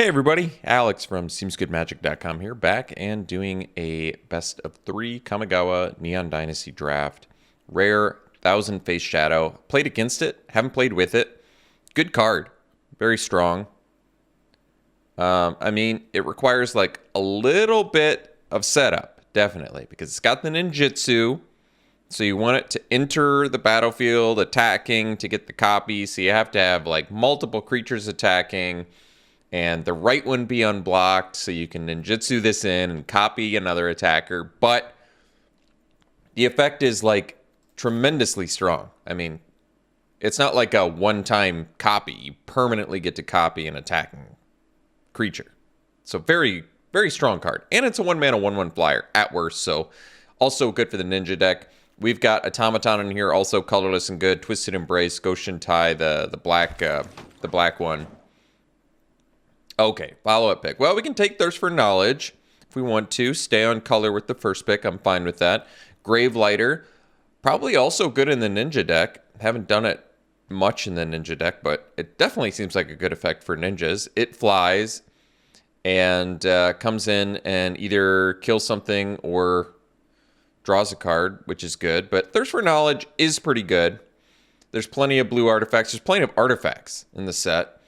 Hey everybody, Alex from SeemsGoodMagic.com here, back and doing a best of 3 Kamigawa Neon Dynasty draft. Rare, 1000 Face Shadow. Played against it, haven't played with it. Good card, very strong. I mean, it requires like a little bit of setup, definitely, because it's got the ninjutsu. So you want it to enter the battlefield attacking to get the copy, so you have to have like multiple creatures attacking. And the right one be unblocked, so you can ninjutsu this in and copy another attacker. But the effect is like tremendously strong. I mean, it's not like a one-time copy. You permanently get to copy an attacking creature. So very, very strong card. And it's a 1-mana 1/1 flyer at worst. So also good for the ninja deck. We've got Automaton in here, also colorless and good. Twisted Embrace, Goshen Tai, the black one. Okay, follow-up pick. Well, we can take Thirst for Knowledge if we want to. Stay on color with the first pick. I'm fine with that. Grave Lighter, probably also good in the ninja deck. Haven't done it much in the ninja deck, but it definitely seems like a good effect for ninjas. It flies and comes in and either kills something or draws a card, which is good. But Thirst for Knowledge is pretty good. There's plenty of blue artifacts. There's plenty of artifacts in the set.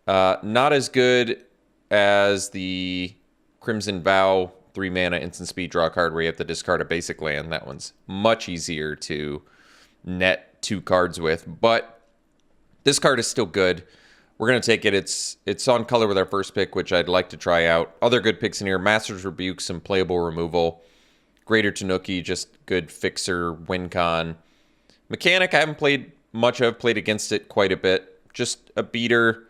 Not as good as the Crimson Vow 3-mana instant speed draw card where you have to discard a basic land. That one's much easier to net 2 cards with, but this card is still good. We're going to take it. It's on color with our first pick, which I'd like to try out. Other good picks in here: Master's Rebuke, some playable removal. Greater Tanuki, just good fixer, win con. Mechanic, I haven't played much of, played against it quite a bit. Just a beater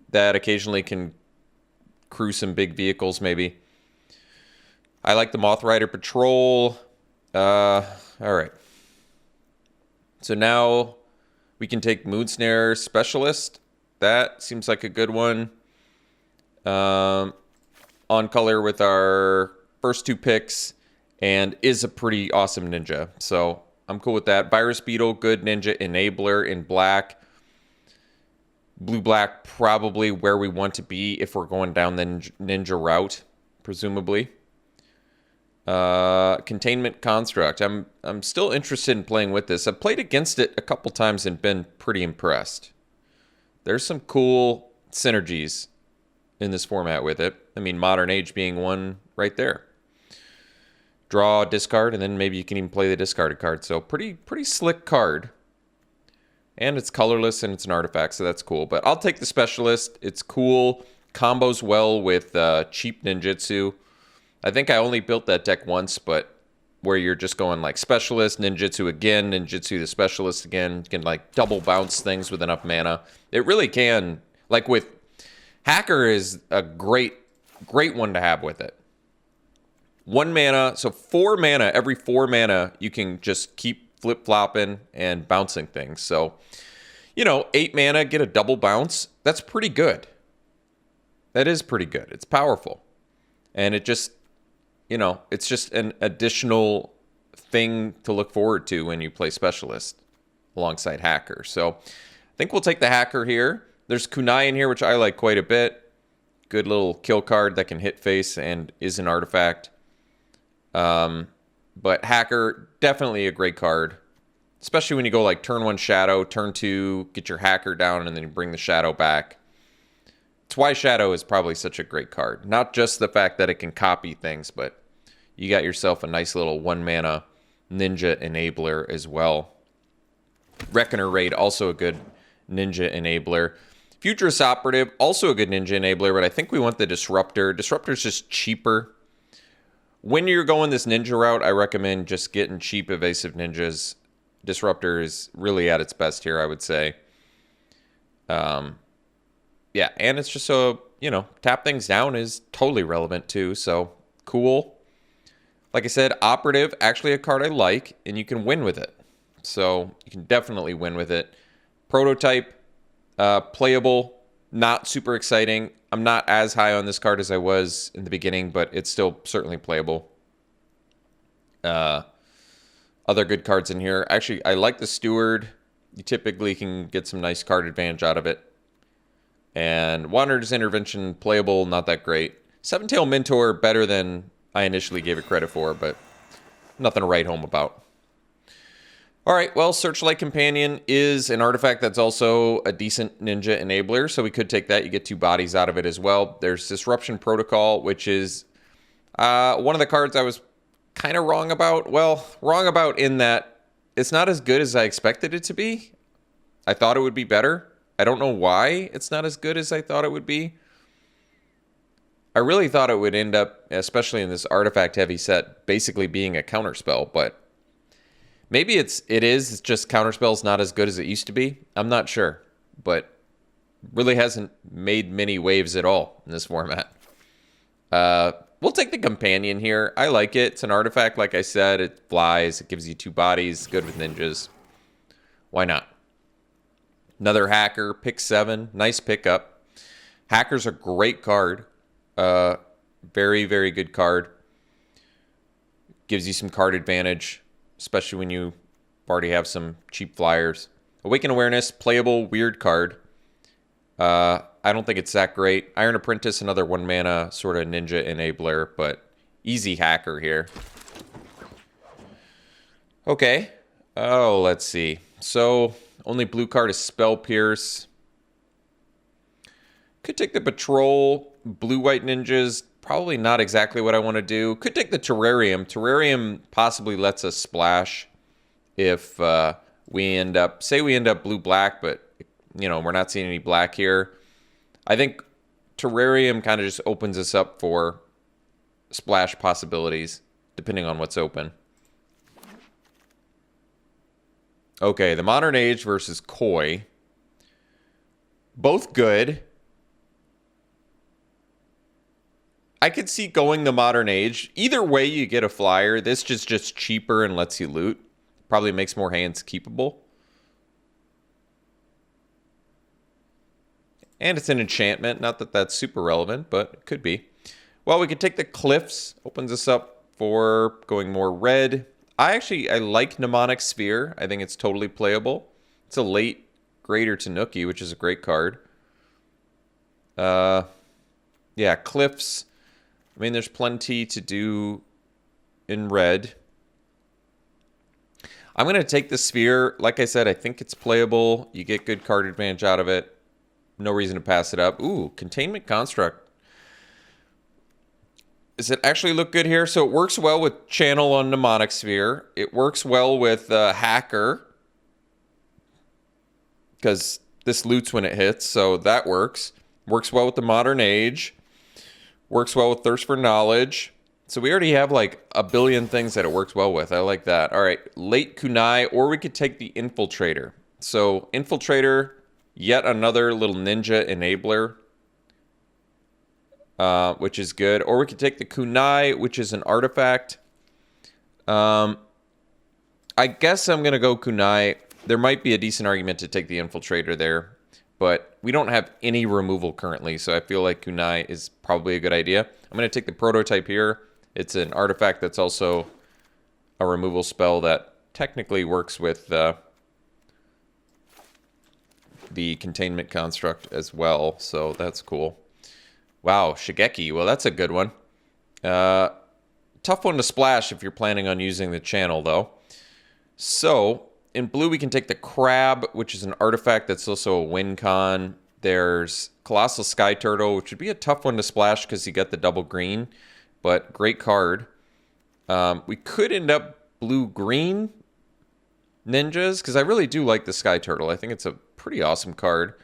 that occasionally can crew some big vehicles, maybe. I like the Moth Rider Patrol. All right. So now we can take Moonsnare Specialist. That seems like a good one. On color with our first 2 picks, and is a pretty awesome ninja. So I'm cool with that. Virus Beetle, good ninja enabler in black. Blue-black, probably where we want to be if we're going down the ninja route, presumably. Containment Construct. I'm still interested in playing with this. I've played against it a couple times and been pretty impressed. There's some cool synergies in this format with it. I mean, Modern Age being one right there. Draw, discard, and then maybe you can even play the discarded card. So pretty slick card. And it's colorless and it's an artifact, so that's cool. But I'll take the Specialist. It's cool. Combos well with cheap ninjutsu. I think I only built that deck once, but where you're just going like Specialist, ninjutsu again, ninjutsu the Specialist again. You can like double bounce things with enough mana. It really can. Like with Hacker is a great one to have with it. 1 mana, so 4 mana. Every 4 mana, you can just keep flip-flopping and bouncing things. So, 8 mana, get a double bounce. That's pretty good. That is pretty good. It's powerful. And it just, it's just an additional thing to look forward to when you play Specialist alongside Hacker. So, I think we'll take the Hacker here. There's Kunai in here, which I like quite a bit. Good little kill card that can hit face and is an artifact. But Hacker, definitely a great card. Especially when you go like turn 1 Shadow, turn 2, get your Hacker down, and then you bring the Shadow back. It's why Shadow is probably such a great card. Not just the fact that it can copy things, but you got yourself a nice little 1-mana ninja enabler as well. Reckoner Raid, also a good ninja enabler. Futurist Operative, also a good ninja enabler, but I think we want the Disruptor. Disruptor's just cheaper. When you're going this ninja route, I recommend just getting cheap evasive ninjas. Disruptor is really at its best here, I would say. Yeah, and it's just so, tap things down is totally relevant too, so cool. Like I said, Operative, actually a card I like, and you can win with it. So you can definitely win with it. Prototype, playable, not super exciting. I'm not as high on this card as I was in the beginning, but it's still certainly playable. Other good cards in here. Actually, I like the Steward. You typically can get some nice card advantage out of it. And Wanderer's Intervention, playable, not that great. Seven-Tail Mentor, better than I initially gave it credit for, but nothing to write home about. All right, well, Searchlight Companion is an artifact that's also a decent ninja enabler, so we could take that. You get 2 bodies out of it as well. There's Disruption Protocol, which is one of the cards I was kind of wrong about. Well, wrong about in that it's not as good as I expected it to be. I thought it would be better. I don't know why it's not as good as I thought it would be. I really thought it would end up, especially in this artifact-heavy set, basically being a counterspell, but maybe it is. It's just counterspell's not as good as it used to be. I'm not sure, but really hasn't made many waves at all in this format. We'll take the Companion here. I like it. It's an artifact, like I said. It flies. It gives you 2 bodies. Good with ninjas. Why not? Another Hacker. Pick 7. Nice pickup. Hacker's a great card. Very, very good card. Gives you some card advantage, especially when you already have some cheap flyers. Awaken Awareness, playable, weird card. I don't think it's that great. Iron Apprentice, another 1 mana sort of ninja enabler, but easy hacker here. Okay. Oh, let's see. So, only blue card is Spell Pierce. Could take the Patrol, blue-white ninjas. Probably not exactly what I want to do. Could take the Terrarium. Terrarium possibly lets us splash if we end up... Say we end up blue-black, but, you know, we're not seeing any black here. I think Terrarium kind of just opens us up for splash possibilities, depending on what's open. Okay, the Modern Age versus Koi. Both good. I could see going the Modern Age. Either way, you get a flyer. This is just cheaper and lets you loot. Probably makes more hands keepable. And it's an enchantment. Not that that's super relevant, but it could be. Well, we could take the Cliffs. Opens us up for going more red. I like Mnemonic Sphere. I think it's totally playable. It's a late Greater Tanuki, which is a great card. Yeah, Cliffs. I mean, there's plenty to do in red. I'm going to take the Sphere. Like I said, I think it's playable. You get good card advantage out of it. No reason to pass it up. Ooh, Containment Construct. Does it actually look good here? So it works well with Channel on Mnemonic Sphere. It works well with Hacker, because this loots when it hits, so that works. Works well with the Modern Age. Works well with Thirst for Knowledge. So we already have like a billion things that it works well with. I like that. All right, late Kunai, or we could take the Infiltrator. So Infiltrator, yet another little ninja enabler, which is good. Or we could take the Kunai, which is an artifact. I guess I'm going to go Kunai. There might be a decent argument to take the Infiltrator there, but we don't have any removal currently, so I feel like Kunai is probably a good idea. I'm going to take the Prototype here. It's an artifact that's also a removal spell that technically works with the Containment Construct as well, so that's cool. Wow, Shigeki. Well, that's a good one. Tough one to splash if you're planning on using the channel, though. So, in blue, we can take the Crab, which is an artifact that's also a win con. There's Colossal Sky Turtle, which would be a tough one to splash because you get the double green, but great card. We could end up blue-green ninjas, because I really do like the Sky Turtle. I think it's a pretty awesome card.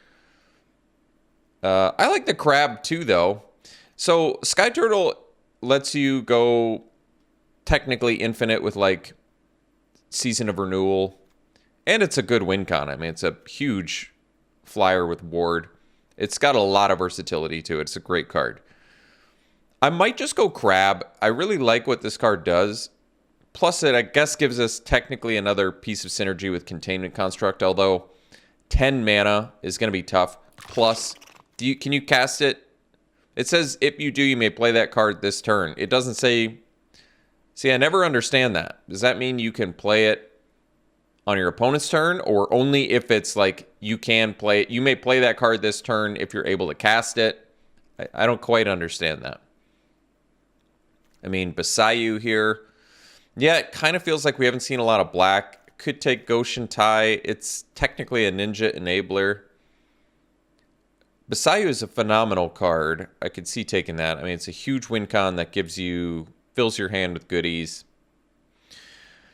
I like the Crab too, though. So Sky Turtle lets you go technically infinite with like Season of Renewal, and it's a good win con. I mean, it's a huge flyer with ward. It's got a lot of versatility to it. It's a great card. I might just go Crab. I really like what this card does. Plus, it, I guess, gives us technically another piece of synergy with Containment Construct, although 10 mana is going to be tough. Plus, can you cast it? It says, if you do, you may play that card this turn. It doesn't say... See, I never understand that. Does that mean you can play it on your opponent's turn, or only if it's like you can play it. You may play that card this turn if you're able to cast it. I don't quite understand that. I mean, Basayu here. Yeah, it kind of feels like we haven't seen a lot of black. Could take Goshen Tai. It's technically a ninja enabler. Basayu is a phenomenal card. I could see taking that. I mean, it's a huge win con that fills your hand with goodies.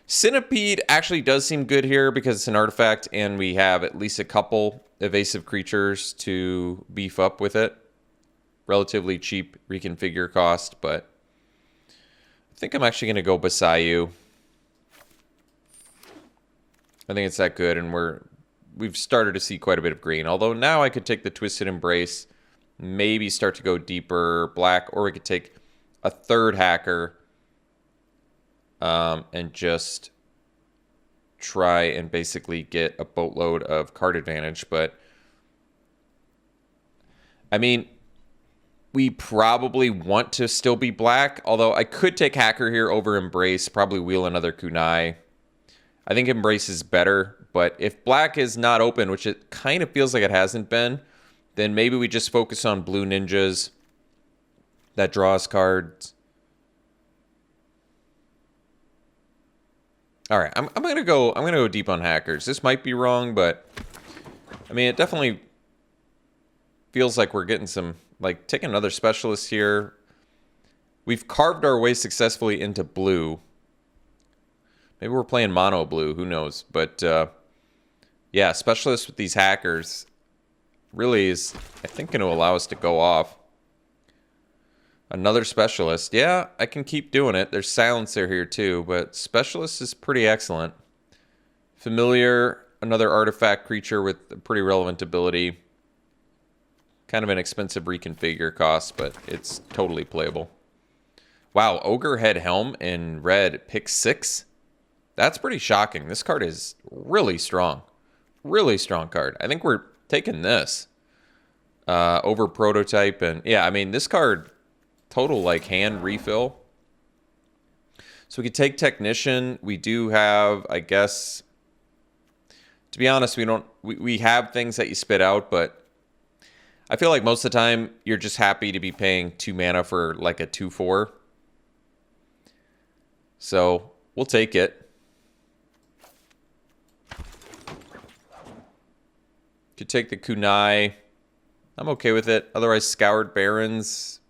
Centipede actually does seem good here because it's an artifact and we have at least a couple evasive creatures to beef up with it. Relatively cheap reconfigure cost, but I think I'm actually going to go Basayu. I think it's that good, and we've started to see quite a bit of green. Although now I could take the Twisted Embrace, maybe start to go deeper black, or we could take a third hacker and just try and basically get a boatload of card advantage. But I mean, we probably want to still be black, although I could take hacker here over Embrace, probably wheel another kunai. I think Embrace is better, but if black is not open, which it kind of feels like it hasn't been, then maybe we just focus on blue ninjas that draws cards. All right, I'm gonna go deep on hackers. This might be wrong, but I mean, it definitely feels like we're getting some, like, taking another specialist here. We've carved our way successfully into blue. Maybe we're playing mono blue, who knows? But yeah, specialist with these hackers really is, I think, going to allow us to go off. Another specialist. Yeah, I can keep doing it. There's silencer here too, but specialist is pretty excellent. Familiar, another artifact creature with a pretty relevant ability. Kind of an expensive reconfigure cost, but it's totally playable. Wow, Ogre Head Helm in red, pick 6. That's pretty shocking. This card is really strong. Really strong card. I think we're taking this over Prototype. And yeah, I mean, this card, total like hand refill. So we could take Technician. We do have, I guess, to be honest, we have things that you spit out, but I feel like most of the time you're just happy to be paying 2 mana for like a 2/4. So we'll take it. Could take the kunai. I'm okay with it. Otherwise, Scoured Barrens.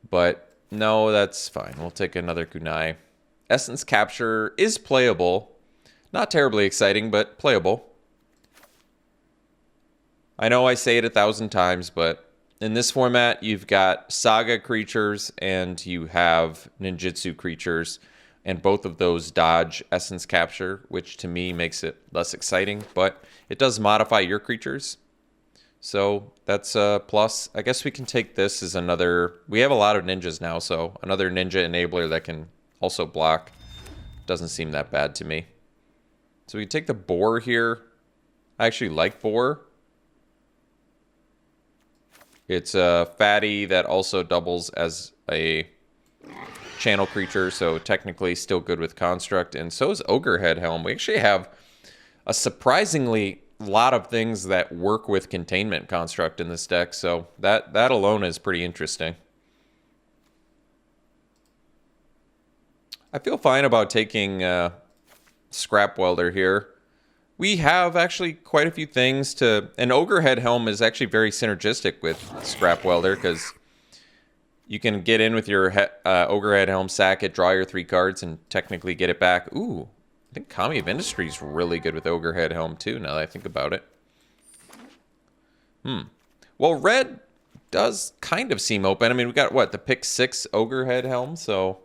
But no, that's fine. We'll take another kunai. Essence Capture is playable. Not terribly exciting, but playable. I know I say it 1,000 times, but in this format, you've got Saga creatures and you have Ninjutsu creatures. And both of those dodge Essence Capture, which to me makes it less exciting. But it does modify your creatures. So that's a plus. I guess we can take this as another... We have a lot of ninjas now, so another ninja enabler that can also block. Doesn't seem that bad to me. So we can take the boar here. I actually like boar. It's a fatty that also doubles as a channel creature, so technically still good with construct. And so is Ogre Head Helm. We actually have a surprisingly lot of things that work with containment construct in this deck, so that alone is pretty interesting. I feel fine about taking Scrap Welder here. We have actually quite a few things to... And Ogre Head Helm is actually very synergistic with Scrap Welder, because you can get in with your Ogre Head Helm, sack it, draw your 3 cards, and technically get it back. Ooh, I think Kami of Industry is really good with Ogre Head Helm too, now that I think about it. Well, red does kind of seem open. I mean, we got, what, the pick 6 Ogre Head Helm, so...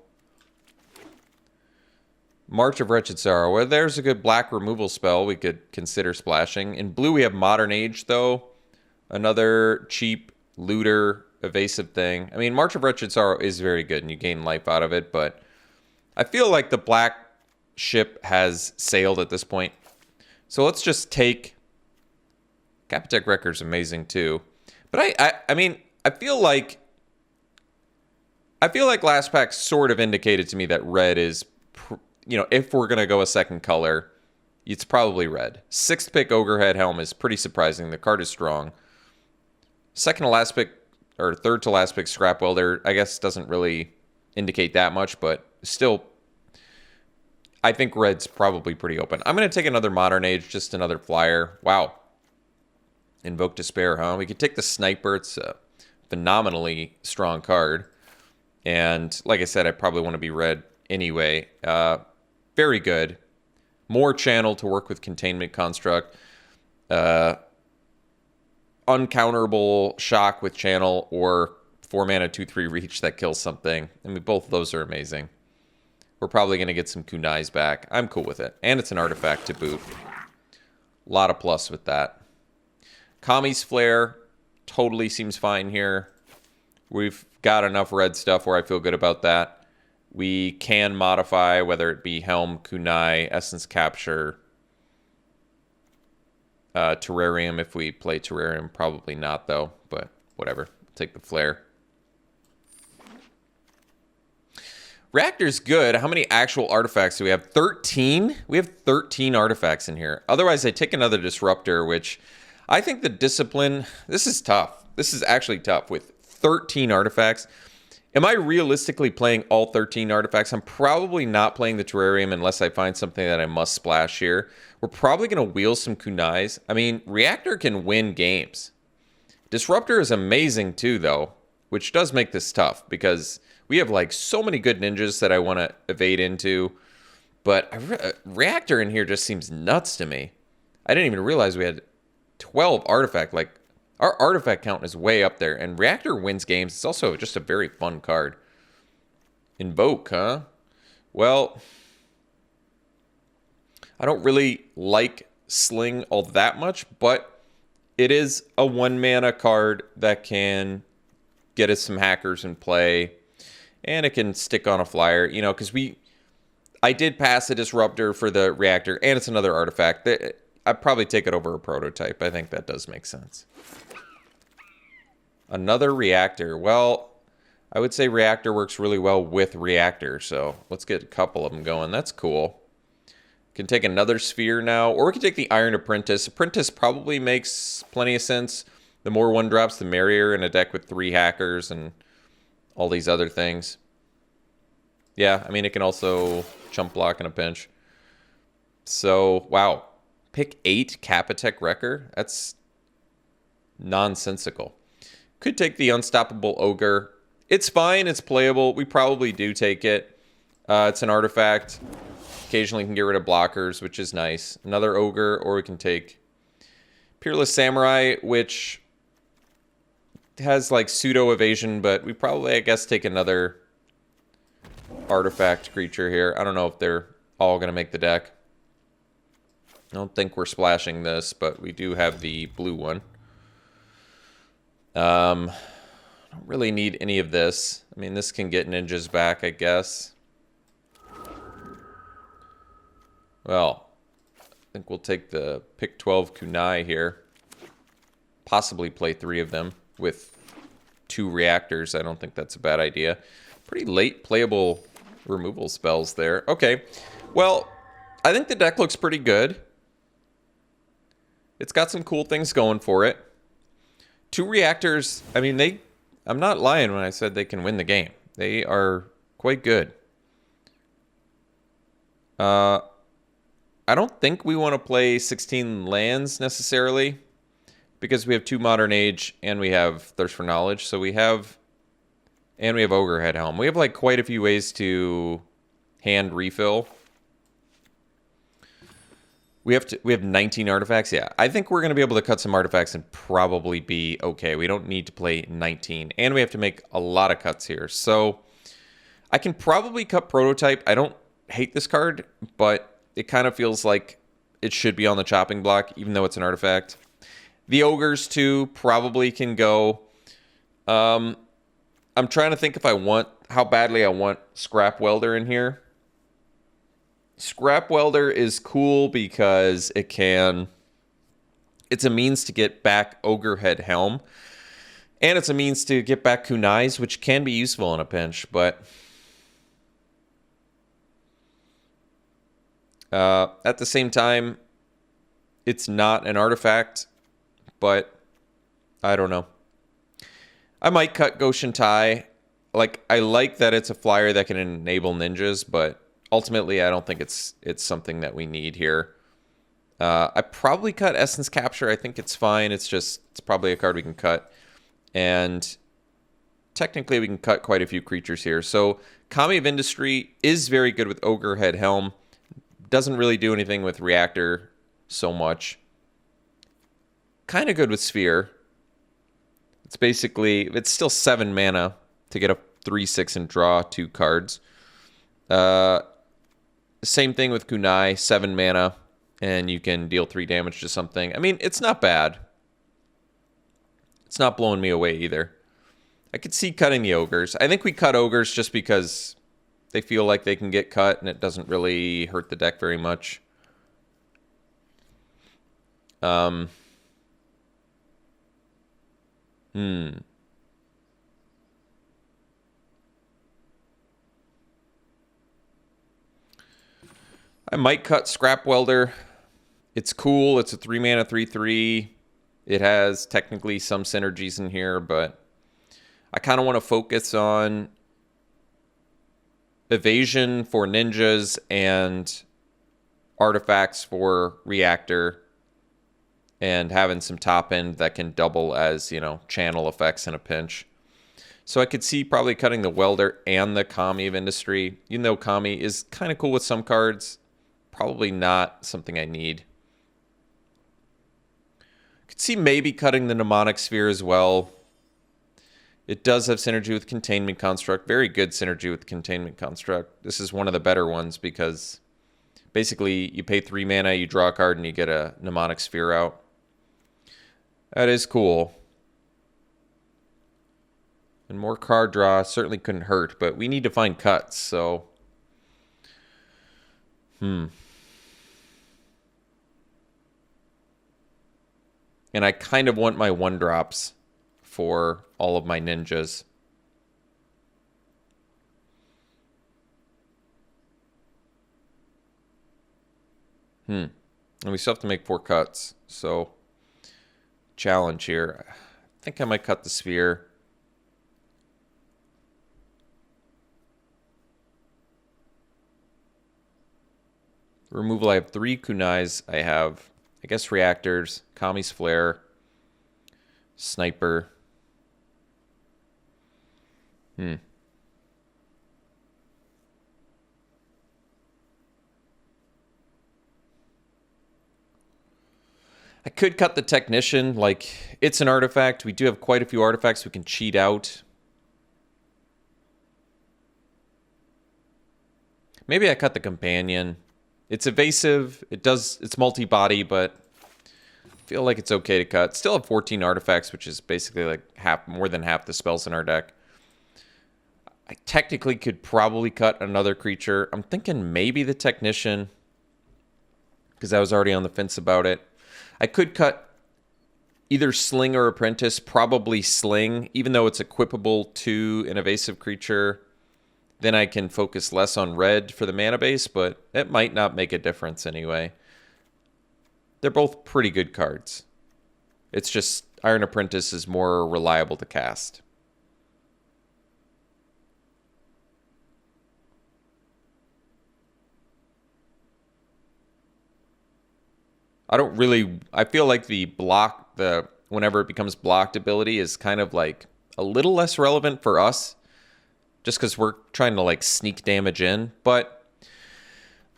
March of Wretched Sorrow. Well, there's a good black removal spell we could consider splashing. In blue, we have Modern Age, though. Another cheap looter evasive thing. I mean, March of Wretched Sorrow is very good, and you gain life out of it, but I feel like the black ship has sailed at this point. So let's just take... Capitec Record's amazing, too. But I mean, I feel like last pack sort of indicated to me that red is... You know, if we're going to go a second color, It's probably red. 6th pick Ogrehead Helm is pretty surprising. The card is strong. Second to last pick, or third to last pick Scrap Welder, I guess doesn't really indicate that much, but still, I think red's probably pretty open. I'm going to take another Modern Age, just another flyer. Wow. Invoke Despair, huh? We could take the Sniper. It's a phenomenally strong card. And like I said, I probably want to be red anyway. Very good. More channel to work with Containment Construct. Uncounterable Shock with channel, or 4 mana 2/3 reach that kills something. I mean, both of those are amazing. We're probably going to get some kunais back. I'm cool with it. And it's an artifact to boot. A lot of plus with that. Kami's Flare totally seems fine here. We've got enough red stuff where I feel good about that. We can modify, whether it be Helm, Kunai, Essence Capture, Terrarium if we play Terrarium. Probably not, though, but whatever. Take the Flare. Reactor's good. How many actual artifacts do we have? 13? We have 13 artifacts in here. Otherwise, I take another Disruptor, which I think the Discipline... This is tough. This is actually tough with 13 artifacts. Am I realistically playing all 13 artifacts? I'm probably not playing the Terrarium unless I find something that I must splash here. We're probably going to wheel some kunais. I mean, Reactor can win games. Disruptor is amazing too, though, which does make this tough because we have like so many good ninjas that I want to evade into. But Reactor in here just seems nuts to me. I didn't even realize we had 12 artifact. Like, our artifact count is way up there. And Reactor wins games. It's also just a very fun card. Invoke, huh? Well, I don't really like Sling all that much, but it is a 1-mana card that can get us some hackers in play. And it can stick on a flyer, you know, because I did pass a Disruptor for the Reactor, and it's another artifact. I'd probably take it over a Prototype. I think that does make sense. Another Reactor. Well, I would say Reactor works really well with Reactor, so let's get a couple of them going. That's cool. Can take another Sphere now, or we can take the Iron Apprentice. Apprentice probably makes plenty of sense. The more 1-drops, the merrier in a deck with 3 hackers and all these other things. Yeah, I mean, it can also chump block in a pinch. So, wow. Pick 8 Capitec Wrecker? That's nonsensical. Could take the Unstoppable Ogre. It's fine. It's playable. We probably do take it. It's an artifact. Occasionally can get rid of blockers, which is nice. Another Ogre, or we can take Peerless Samurai, which has like pseudo evasion, but we probably, I guess, take another artifact creature here. I don't know if they're all going to make the deck. I don't think we're splashing this, but we do have the blue one. Don't really need any of this. I mean, this can get ninjas back, I guess. Well, I think we'll take the pick 12 Kunai here. Possibly play 3 of them with 2 reactors. I don't think that's a bad idea. Pretty late playable removal spells there. Okay, well, I think the deck looks pretty good. It's got some cool things going for it. 2 reactors, I mean, I'm not lying when I said they can win the game. They are quite good. I don't think we want to play 16 lands necessarily, because we have 2 Modern Age and we have Thirst for Knowledge. So we have Ogrehead Helm. We have like quite a few ways to hand refill. We have 19 artifacts. Yeah, I think we're going to be able to cut some artifacts and probably be okay. We don't need to play 19. And we have to make a lot of cuts here. So I can probably cut Prototype. I don't hate this card, but it kind of feels like it should be on the chopping block, even though it's an artifact. The Ogres, too, probably can go. I'm trying to think how badly I want Scrap Welder in here. Scrap Welder is cool because it's a means to get back Ogrehead Helm. And it's a means to get back Kunais, which can be useful in a pinch, but At the same time, it's not an artifact, but I don't know. I might cut Goshen Tai. Like, I like that it's a flyer that can enable ninjas, but ultimately I don't think it's something that we need here. I probably cut Essence Capture. I think it's fine. It's probably a card we can cut. And technically we can cut quite a few creatures here. So Kami of Industry is very good with Ogre Head Helm. Doesn't really do anything with Reactor so much. Kind of good with Sphere. It's still 7 mana to get a 3/6 and draw 2 cards. Same thing with Kunai, 7 mana, and you can deal 3 damage to something. I mean, it's not bad. It's not blowing me away either. I could see cutting the Ogres. I think we cut Ogres just because they feel like they can get cut, and it doesn't really hurt the deck very much. I might cut Scrap Welder. It's cool. It's a 3 mana 3/3. It has technically some synergies in here, but I kind of want to focus on evasion for ninjas and artifacts for Reactor, and having some top end that can double as, you know, channel effects in a pinch. So I could see probably cutting the Welder and the Kami of Industry. Even though Kami is kind of cool with some cards, probably not something I need. Could see maybe cutting the Mnemonic Sphere as well. It does have synergy with Containment Construct. Very good synergy with Containment Construct. This is one of the better ones because basically you pay 3 mana, you draw a card, and you get a Mnemonic Sphere out. That is cool. And more card draw certainly couldn't hurt, but we need to find cuts, so... And I kind of want my 1-drops for all of my ninjas. And we still have to make 4 cuts, so... Challenge here. I think I might cut the Sphere. Removal, I have 3 Kunais. I have, I guess, Reactors, Kami's Flare, Sniper. I could cut the Technician. Like, it's an artifact. We do have quite a few artifacts we can cheat out. Maybe I cut the Companion. It's evasive. It's multi-body, but I feel like it's okay to cut. Still have 14 artifacts, which is basically like more than half the spells in our deck. I technically could probably cut another creature. I'm thinking maybe the Technician, because I was already on the fence about it. I could cut either Sling or Apprentice, probably Sling, even though it's equipable to an evasive creature. Then I can focus less on red for the mana base, but it might not make a difference anyway. They're both pretty good cards. It's just Iron Apprentice is more reliable to cast. I feel like whenever it becomes blocked ability is kind of like a little less relevant for us, just because we're trying to like sneak damage in. But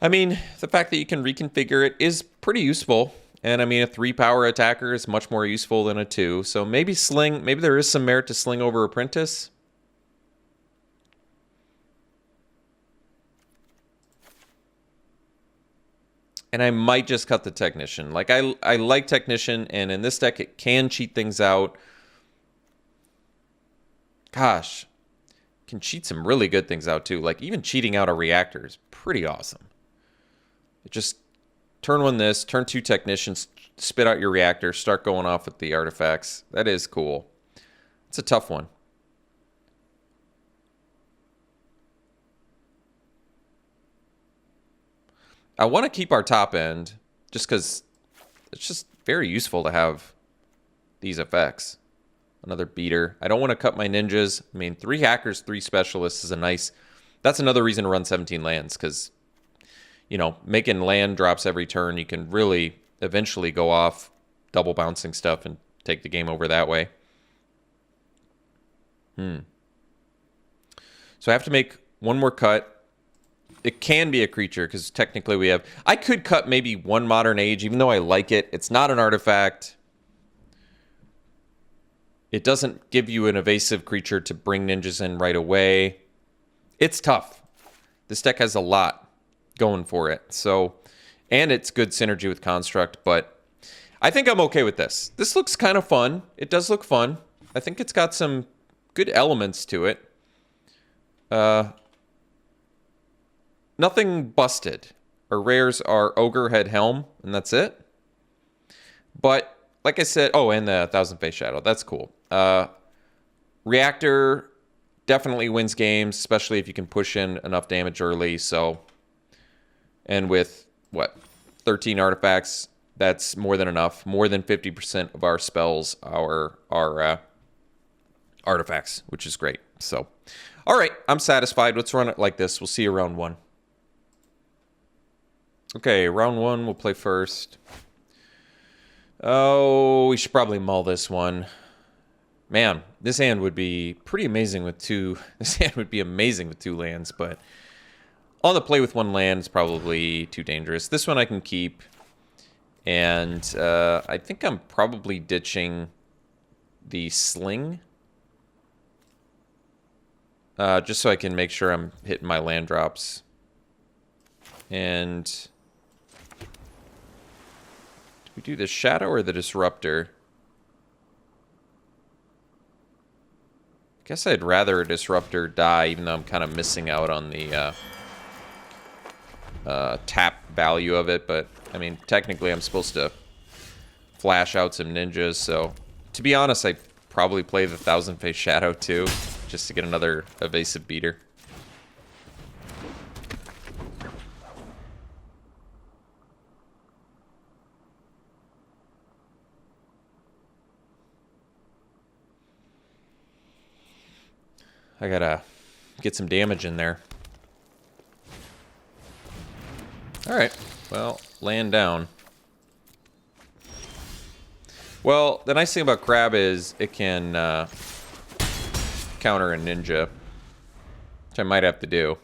I mean, the fact that you can reconfigure it is pretty useful. And I mean, a 3-power attacker is much more useful than a 2. So maybe there is some merit to Sling over Apprentice. And I might just cut the Technician. Like, I like Technician, and in this deck, it can cheat things out. Gosh, can cheat some really good things out, too. Like, even cheating out a Reactor is pretty awesome. It just, turn 1 this, turn 2 Technicians, spit out your Reactor, start going off with the artifacts. That is cool. It's a tough one. I want to keep our top end just because it's just very useful to have these effects. Another beater. I don't want to cut my ninjas. I mean, 3 hackers, 3 specialists is a nice... That's another reason to run 17 lands, because, you know, making land drops every turn, you can really eventually go off double bouncing stuff and take the game over that way. So I have to make one more cut. It can be a creature, because technically we have... I could cut maybe 1 Modern Age, even though I like it. It's not an artifact. It doesn't give you an evasive creature to bring ninjas in right away. It's tough. This deck has a lot going for it. So, and it's good synergy with Construct, but I think I'm okay with this. This looks kind of fun. It does look fun. I think it's got some good elements to it. Nothing busted. Our rares are Ogre, Head, Helm, and that's it. But, like I said... Oh, and the Thousand Face Shadow. That's cool. Reactor definitely wins games, especially if you can push in enough damage early, so... And with, what, 13 artifacts, that's more than enough. More than 50% of our spells are artifacts, which is great. So, all right, I'm satisfied. Let's run it like this. We'll see you round 1. Okay, round 1, we'll play first. Oh, we should probably mull this one. Man, this hand would be pretty amazing with 2... This hand would be amazing with 2 lands, but... On the play with 1 land is probably too dangerous. This one I can keep. And I think I'm probably ditching the Sling. Just so I can make sure I'm hitting my land drops. And... Do we do the Shadow or the Disruptor? I guess I'd rather a Disruptor die, even though I'm kind of missing out on the tap value of it. But, I mean, technically I'm supposed to flash out some ninjas, so... To be honest, I'd probably play the Thousand Face Shadow, too, just to get another evasive beater. I gotta get some damage in there. Alright, well, land down. Well, the nice thing about Crab is it can counter a ninja, which I might have to do.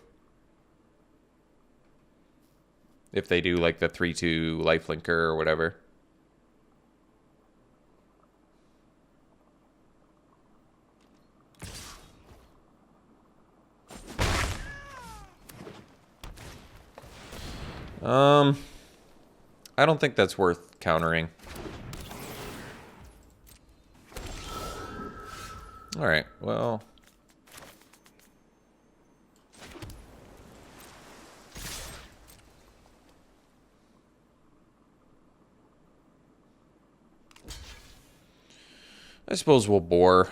If they do, like, the 3/2 lifelinker or whatever. I don't think that's worth countering. Alright, well... I suppose we'll bore.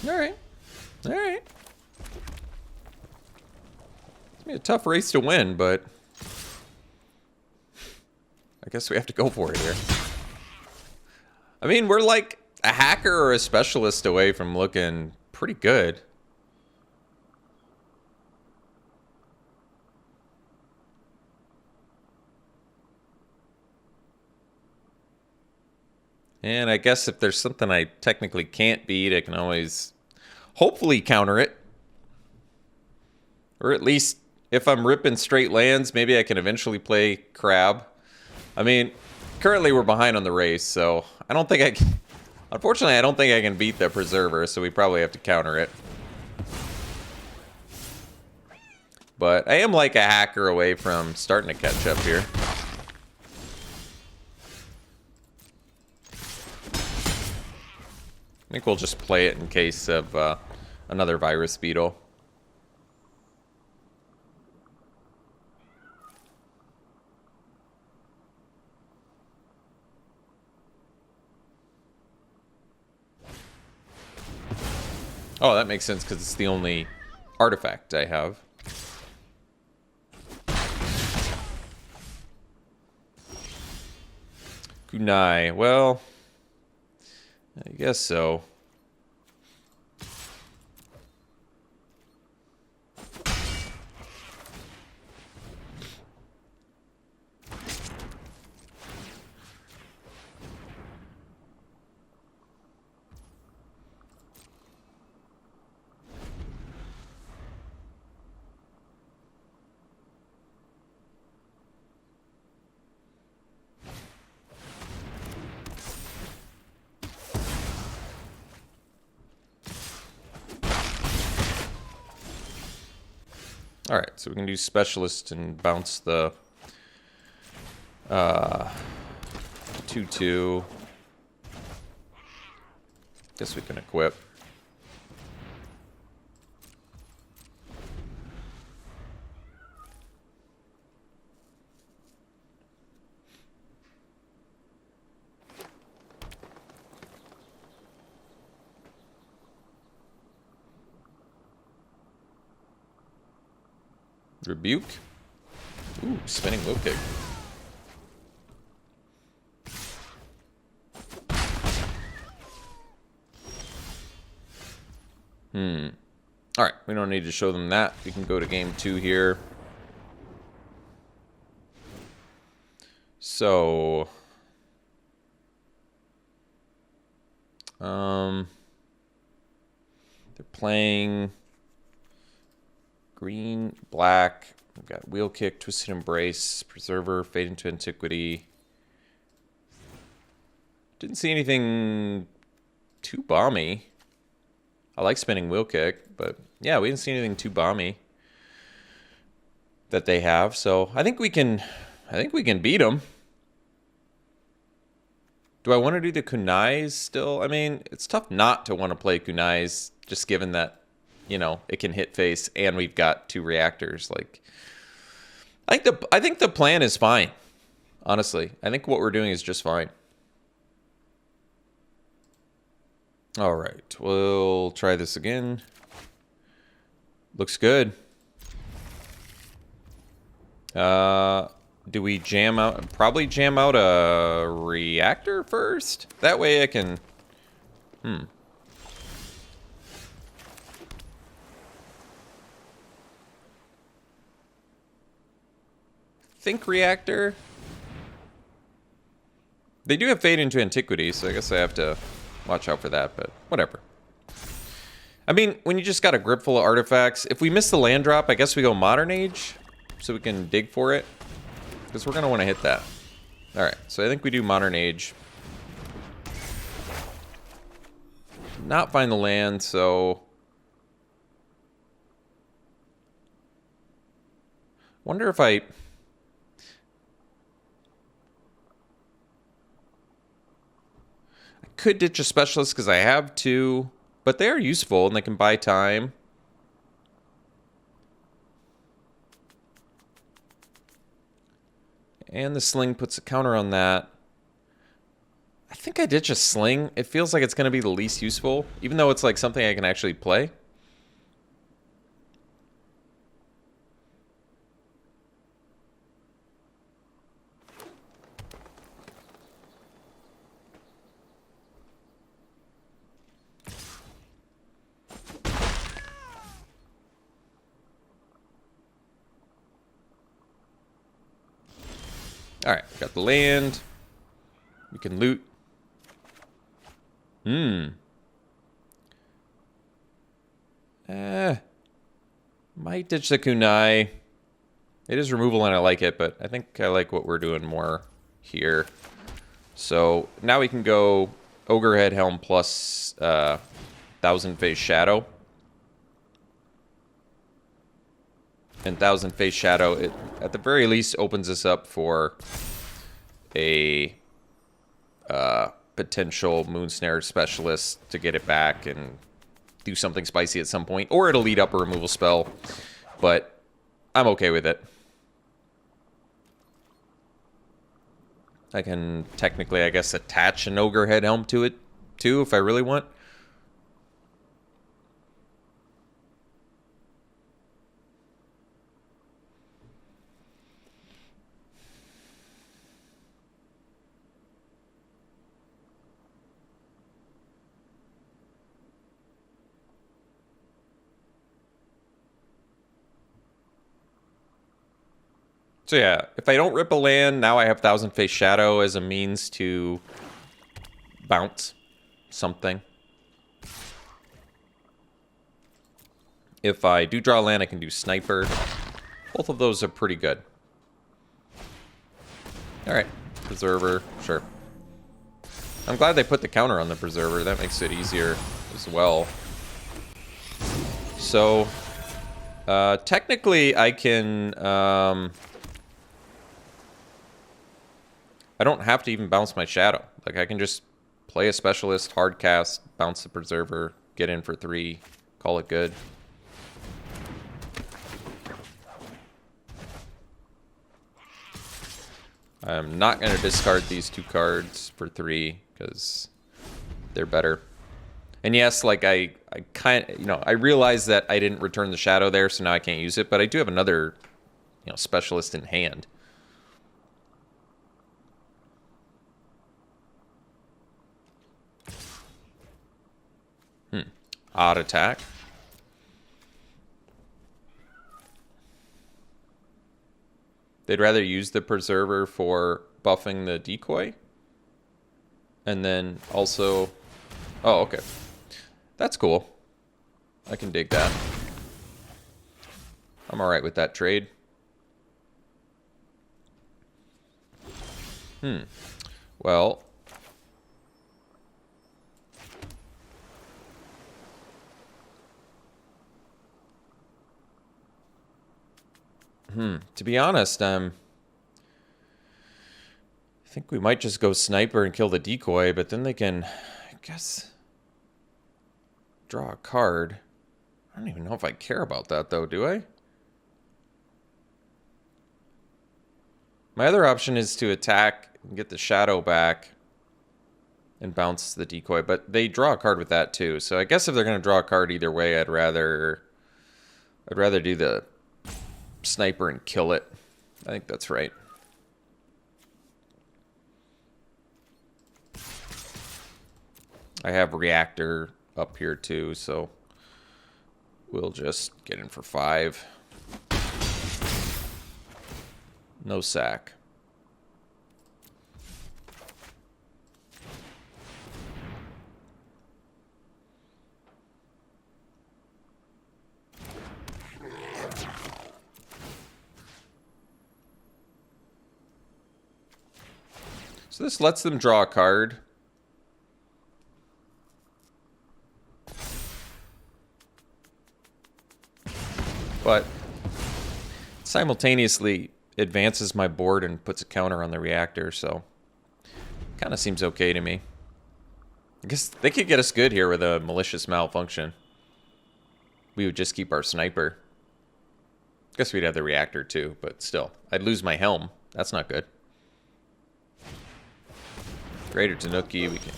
Alright. Alright. It's gonna be a tough race to win, but... I guess we have to go for it here. I mean, we're like a hacker or a specialist away from looking pretty good. And I guess if there's something I technically can't beat, I can always hopefully counter it. Or at least if I'm ripping straight lands, maybe I can eventually play Crab. I mean, currently we're behind on the race, so I don't think Unfortunately, I don't think I can beat the Preserver, so we probably have to counter it. But I am like a hacker away from starting to catch up here. I think we'll just play it in case of another Virus Beetle. Oh, that makes sense because it's the only artifact I have. Kunai, well, I guess so. Alright, so we can do Specialist and bounce the 2/2. Guess we can equip. Rebuke. Ooh, spinning low kick. Alright, we don't need to show them that. We can go to game 2 here. So... they're playing... green, black. We've got Wheel Kick, Twisted Embrace, Preserver, Fade into Antiquity. Didn't see anything too bomby. I like spinning Wheel Kick, but yeah, we didn't see anything too bomby that they have. So I think we can beat them. Do I want to do the kunais still? I mean, it's tough not to want to play kunais, just given that, you know, it can hit face and we've got 2 reactors. Like, I think the plan is fine. Honestly, I think what we're doing is just fine. All right, we'll try this again. Looks good. Do we jam out? Probably jam out a reactor first. That way I can. Think reactor. They do have Fade into Antiquity, so I guess I have to watch out for that, but whatever. I mean, when you just got a grip full of artifacts, if we miss the land drop, I guess we go Modern Age, so we can dig for it, because we're going to want to hit that. Alright, so I think we do Modern Age. Not find the land, so... wonder if I could ditch a Specialist because I have 2, but they are useful and they can buy time. And the Sling puts a counter on that. I think I ditch a Sling. It feels like it's going to be the least useful, even though it's like something I can actually play. Alright, got the land. We can loot. Might ditch the kunai. It is removal and I like it, but I think I like what we're doing more here. So now we can go Ogre Head Helm plus Thousand Face Shadow. And Thousand Face Shadow, it at the very least opens us up for a potential Moonsnare specialist to get it back and do something spicy at some point. Or it'll lead up a removal spell. But I'm okay with it. I can technically, I guess, attach an Ogre Head Helm to it, too, if I really want. So yeah, if I don't rip a land, now I have Thousand Face Shadow as a means to bounce something. If I do draw a land, I can do Sniper. Both of those are pretty good. Alright, Preserver, sure. I'm glad they put the counter on the Preserver. That makes it easier as well. So, technically I can... I don't have to even bounce my Shadow. Like, I can just play a Specialist, hard cast, bounce the Preserver, get in for 3, call it good. I'm not going to discard these 2 cards for 3, because they're better. And yes, like, I kind of, you know, I realize that I didn't return the Shadow there, so now I can't use it, but I do have another, you know, Specialist in hand. Odd attack. They'd rather use the Preserver for buffing the decoy. And then also... Oh, okay. That's cool. I can dig that. I'm alright with that trade. Well... To be honest, I think we might just go Sniper and kill the decoy, but then they can, I guess, draw a card. I don't even know if I care about that, though, do I? My other option is to attack and get the Shadow back and bounce the decoy, but they draw a card with that, too. So I guess if they're going to draw a card either way, I'd rather do the Sniper and kill it. I think that's right. I have Reactor up here too, so we'll just get in for 5. No sack. So this lets them draw a card. But simultaneously advances my board and puts a counter on the Reactor, so kind of seems okay to me. I guess they could get us good here with a Malicious Malfunction. We would just keep our Sniper. Guess we'd have the Reactor too, but still. I'd lose my Helm. That's not good. Greater Tanuki, we can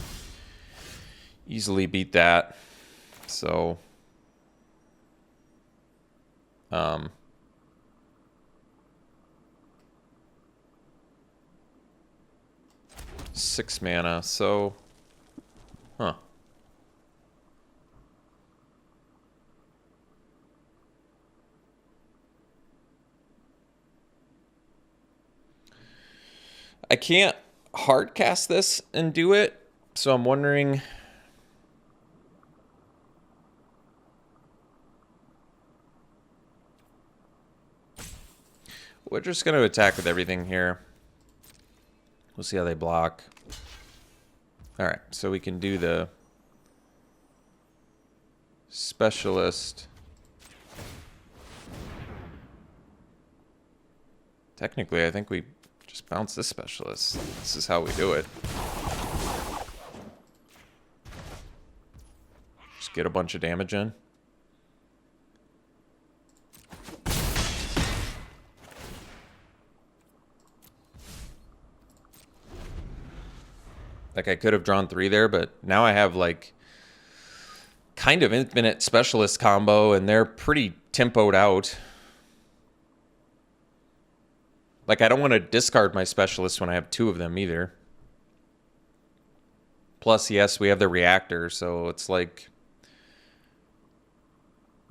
easily beat that. So, 6 mana, so, huh. I can't hard cast this and do it, so I'm wondering... We're just going to attack with everything here. We'll see how they block. All right, so we can do the specialist. Technically, I think we just bounce this specialist. This is how we do it. Just get a bunch of damage in. Like, I could have drawn 3 there, but now I have, like, kind of infinite specialist combo, and they're pretty tempoed out. Like, I don't want to discard my specialist when I have 2 of them either. Plus, yes, we have the reactor, so it's like...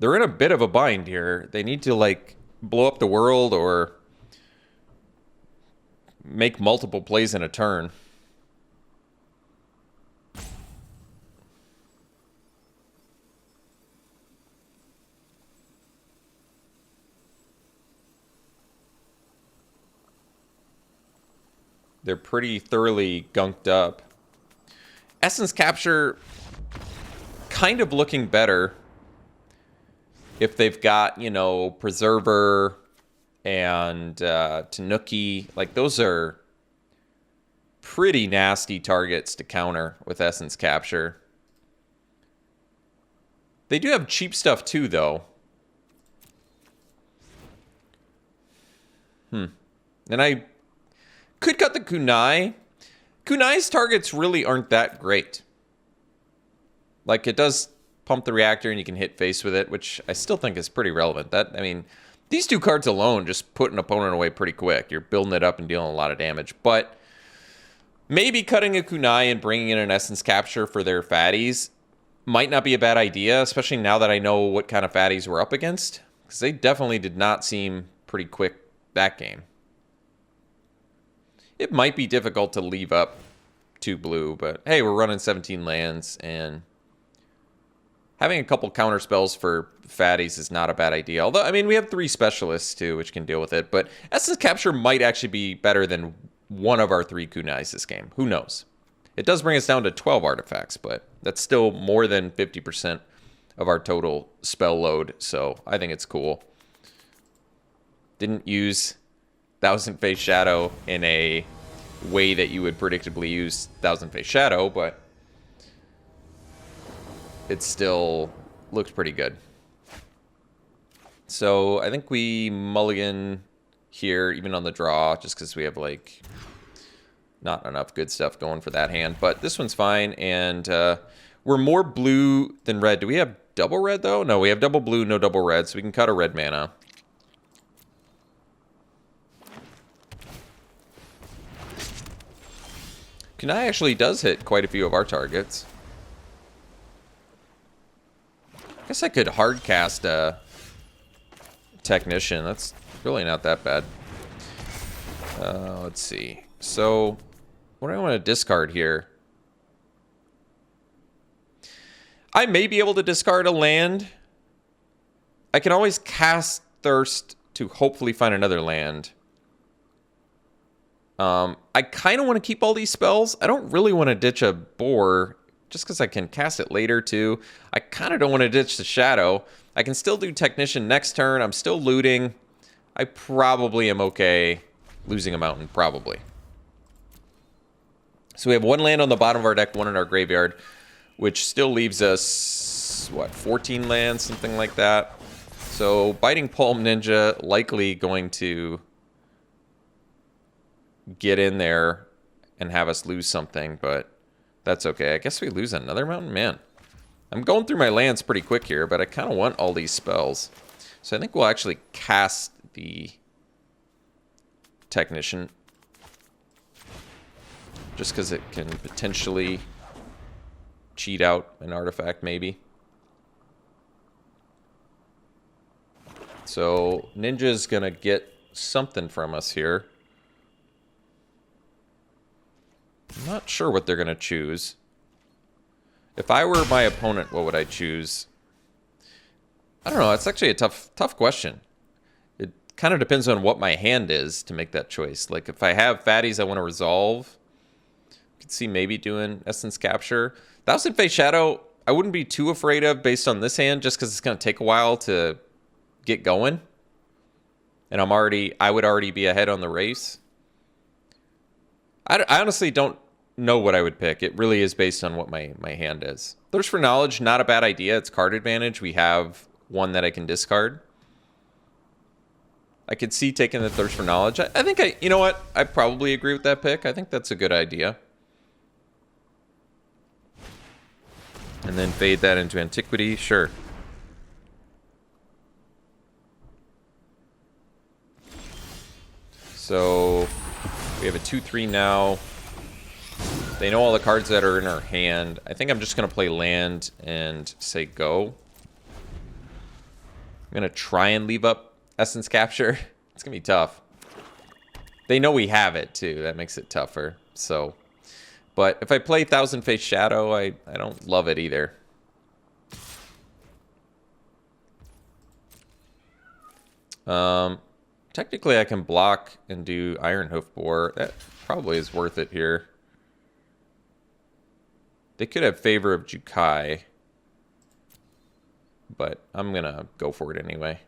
they're in a bit of a bind here. They need to, like, blow up the world or make multiple plays in a turn. They're pretty thoroughly gunked up. Essence Capture kind of looking better if they've got, you know, Preserver and Tanuki. Like, those are pretty nasty targets to counter with Essence Capture. They do have cheap stuff too, though. And I could cut the Kunai. Kunai's targets really aren't that great. Like, it does pump the reactor and you can hit face with it, which I still think is pretty relevant. I mean, these 2 cards alone just put an opponent away pretty quick. You're building it up and dealing a lot of damage. But maybe cutting a Kunai and bringing in an Essence Capture for their fatties might not be a bad idea, especially now that I know what kind of fatties we're up against. Because they definitely did not seem pretty quick that game. It might be difficult to leave up 2 blue, but hey, we're running 17 lands, and having a couple counter spells for fatties is not a bad idea. Although, I mean, we have 3 specialists too, which can deal with it, but Essence Capture might actually be better than one of our 3 Kunais this game. Who knows? It does bring us down to 12 artifacts, but that's still more than 50% of our total spell load, so I think it's cool. Didn't use Thousand Face Shadow in a way that you would predictably use Thousand Face Shadow, but it still looks pretty good. So I think we mulligan here, even on the draw, just because we have, like, not enough good stuff going for that hand. But this one's fine, and we're more blue than red. Do we have double red, though? No, we have double blue, no double red, so we can cut a red mana. Kunai actually does hit quite a few of our targets. I guess I could hard cast a Technician. That's really not that bad. Let's see. So, what do I want to discard here? I may be able to discard a land. I can always cast Thirst to hopefully find another land. I kind of want to keep all these spells. I don't really want to ditch a Boar, just because I can cast it later too. I kind of don't want to ditch the Shadow. I can still do Technician next turn. I'm still looting. I probably am okay losing a mountain, probably. So we have 1 land on the bottom of our deck, 1 in our graveyard, which still leaves us, what, 14 lands, something like that. So Biting Palm Ninja likely going to get in there and have us lose something, but that's okay. I guess we lose another mountain? Man, I'm going through my lands pretty quick here, but I kind of want all these spells. So I think we'll actually cast the Technician, just because it can potentially cheat out an artifact, maybe. So Ninja's gonna get something from us here. I'm not sure what they're gonna choose. If I were my opponent, what would I choose? I don't know. It's actually a tough question. It kind of depends on what my hand is to make that choice. Like, if I have fatties I want to resolve, could see maybe doing Essence Capture. Thousand Face Shadow, I wouldn't be too afraid of based on this hand, just because it's going to take a while to get going. And I would already be ahead on the race. I honestly don't know what I would pick. It really is based on what my hand is. Thirst for Knowledge, not a bad idea. It's card advantage. We have one that I can discard. I could see taking the Thirst for Knowledge. I think you know what? I probably agree with that pick. I think that's a good idea. And then fade that into Antiquity. Sure. So we have a 2-3 now. They know all the cards that are in our hand. I think I'm just going to play land and say go. I'm going to try and leave up Essence Capture. It's going to be tough. They know we have it, too. That makes it tougher. So, but if I play Thousand Face Shadow, I don't love it either. Technically, I can block and do Iron Hoof Boar. That probably is worth it here. They could have Favor of Jukai, but I'm going to go for it anyway.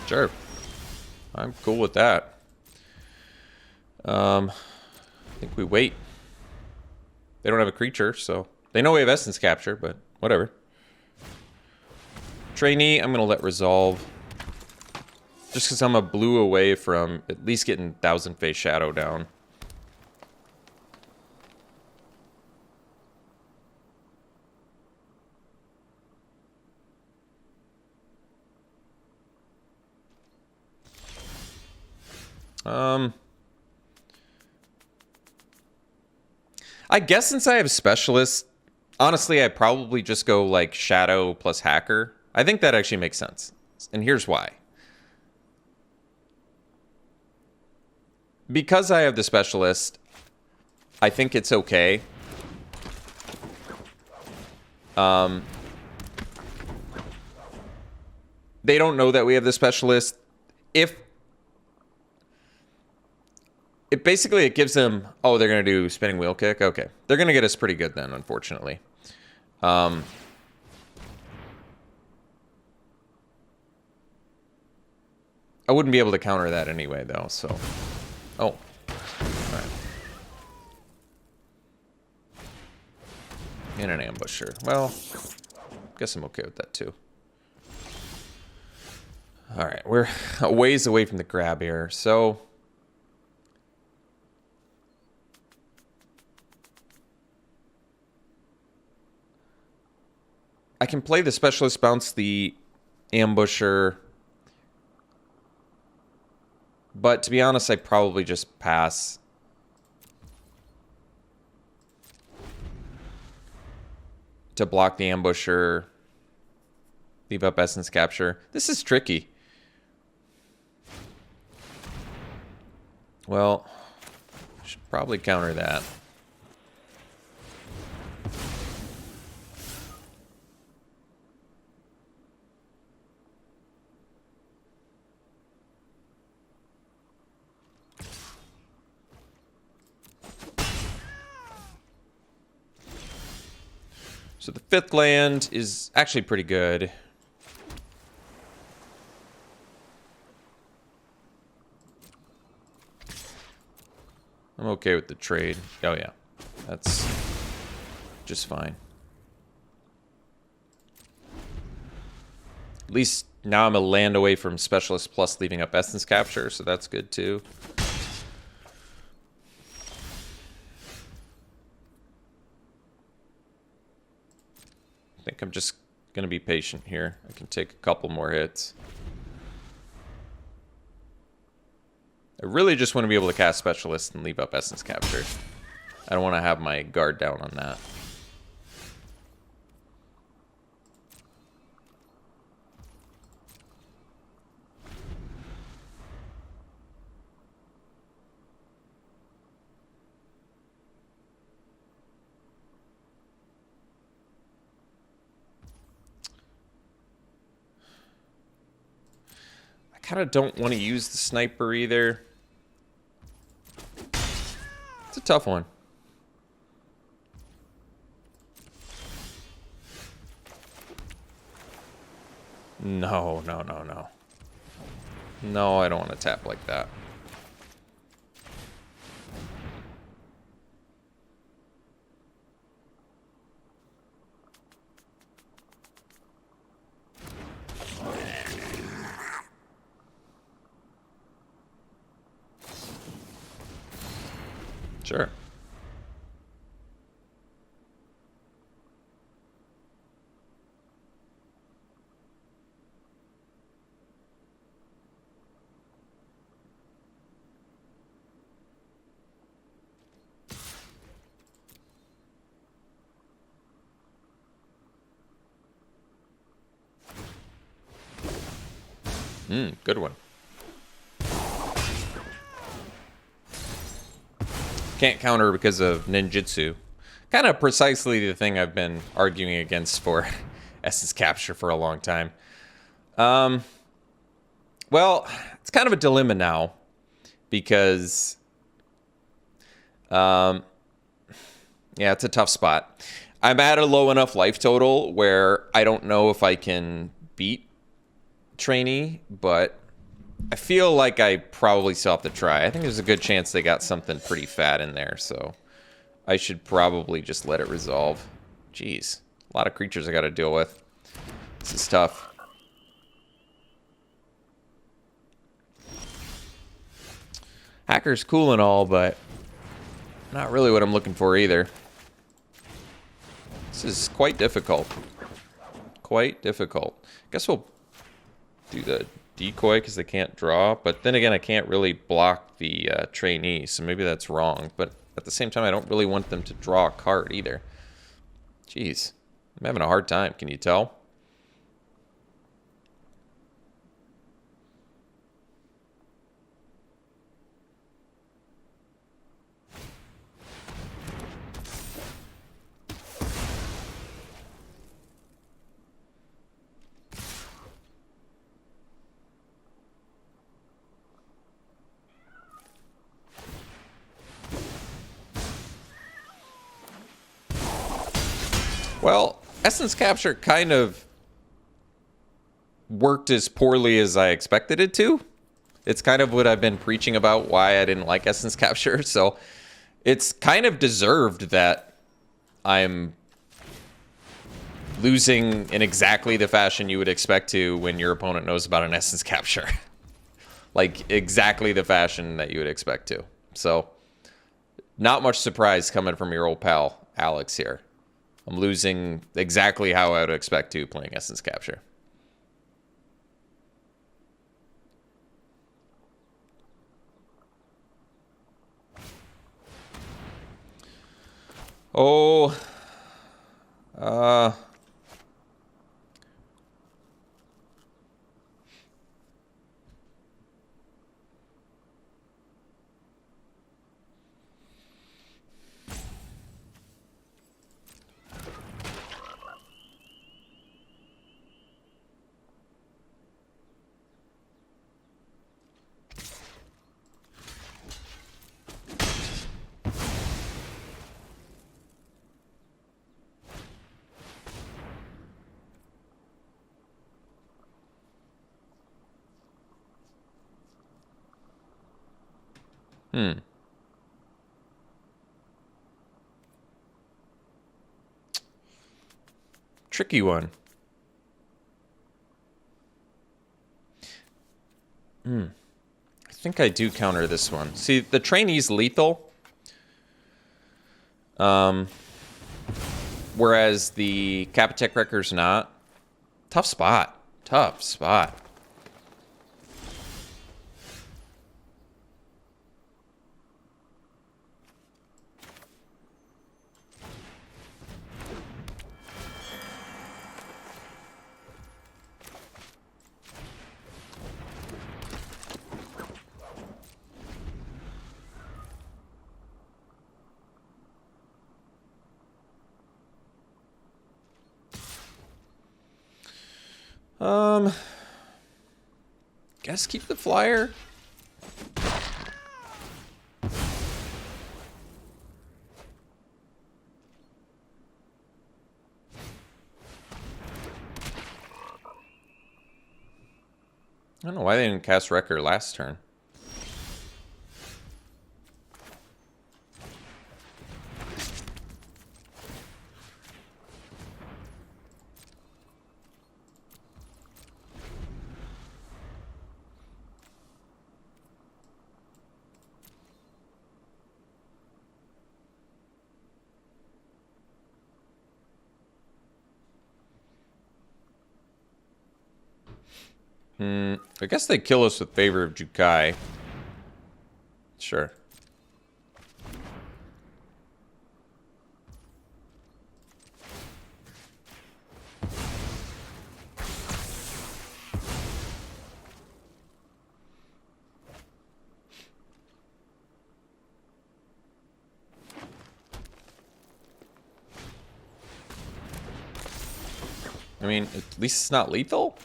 Sure. I'm cool with that. I think we wait. They don't have a creature, so... They know we have Essence Capture, but whatever. Trainee, I'm going to let resolve. Just because I'm a blue away from at least getting Thousand Face Shadow down. I guess since I have Specialist, honestly, I'd probably just go like Shadow plus Hacker. I think that actually makes sense. And here's why. Because I have the Specialist, I think it's okay. They don't know that we have the Specialist. It basically gives them, oh, they're going to do Spinning Wheel Kick? Okay. They're going to get us pretty good then, unfortunately. I wouldn't be able to counter that anyway, though, so... Oh. Alright. And an Ambusher. Well, guess I'm okay with that, too. Alright, we're a ways away from the grab here, so... I can play the Specialist, bounce the Ambusher. But to be honest, I'd probably just pass. To block the Ambusher. Leave up Essence Capture. This is tricky. Well, should probably counter that. So the 5th land is actually pretty good. I'm okay with the trade. Oh yeah, that's just fine. At least now I'm a land away from Specialist plus leaving up Essence Capture, so that's good too. think. I'm just going to be patient here. I can take a couple more hits. I really just want to be able to cast Specialist and leave up Essence Capture. I don't want to have my guard down on that. I kind of don't want to use the sniper either. It's a tough one. No, no, no, no. No, I don't want to tap like that. Sure. Good one. Can't counter because of ninjutsu. Kind of precisely the thing I've been arguing against for Essence Capture for a long time. Well, it's kind of a dilemma now because yeah, it's a tough spot. I'm at a low enough life total where I don't know if I can beat Trainee, but I feel like I probably still have to try. I think there's a good chance they got something pretty fat in there, so I should probably just let it resolve. Jeez, a lot of creatures I got to deal with. This is tough. Hacker's cool and all, but not really what I'm looking for either. This is quite difficult. Quite difficult. Guess we'll do the decoy because they can't draw, but then again I can't really block the Trainee, so maybe that's wrong, but at the same time I don't really want them to draw a card either. Jeez, I'm having a hard time, can you tell? Well, Essence Capture kind of worked as poorly as I expected it to. It's kind of what I've been preaching about why I didn't like Essence Capture. So it's kind of deserved that I'm losing in exactly the fashion you would expect to when your opponent knows about an Essence Capture. Like exactly the fashion that you would expect to. So not much surprise coming from your old pal, Alex here. I'm losing exactly how I would expect to playing Essence Capture. Oh, tricky one. I think I do counter this one. See, the Trainee's lethal. Whereas the Capitec Wrecker's not. Tough spot. Tough spot. Guess keep the flyer. I don't know why they didn't cast Wrecker last turn. I guess they kill us with Favor of Jukai. Sure. I mean, at least it's not lethal.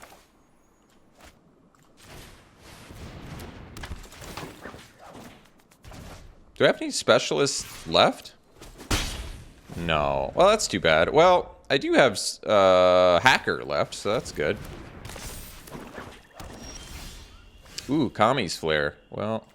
Do I have any specialists left? No. Well, that's too bad. Well, I do have Hacker left, so that's good. Ooh, Kami's Flare. Well.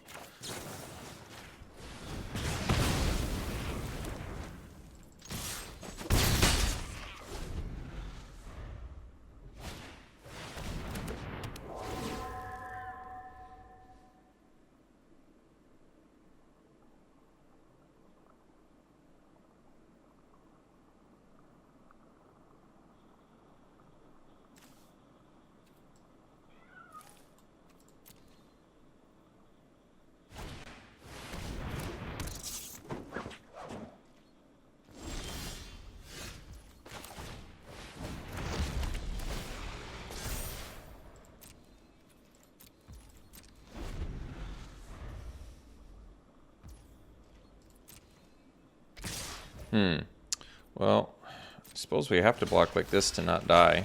Well, I suppose we have to block like this to not die.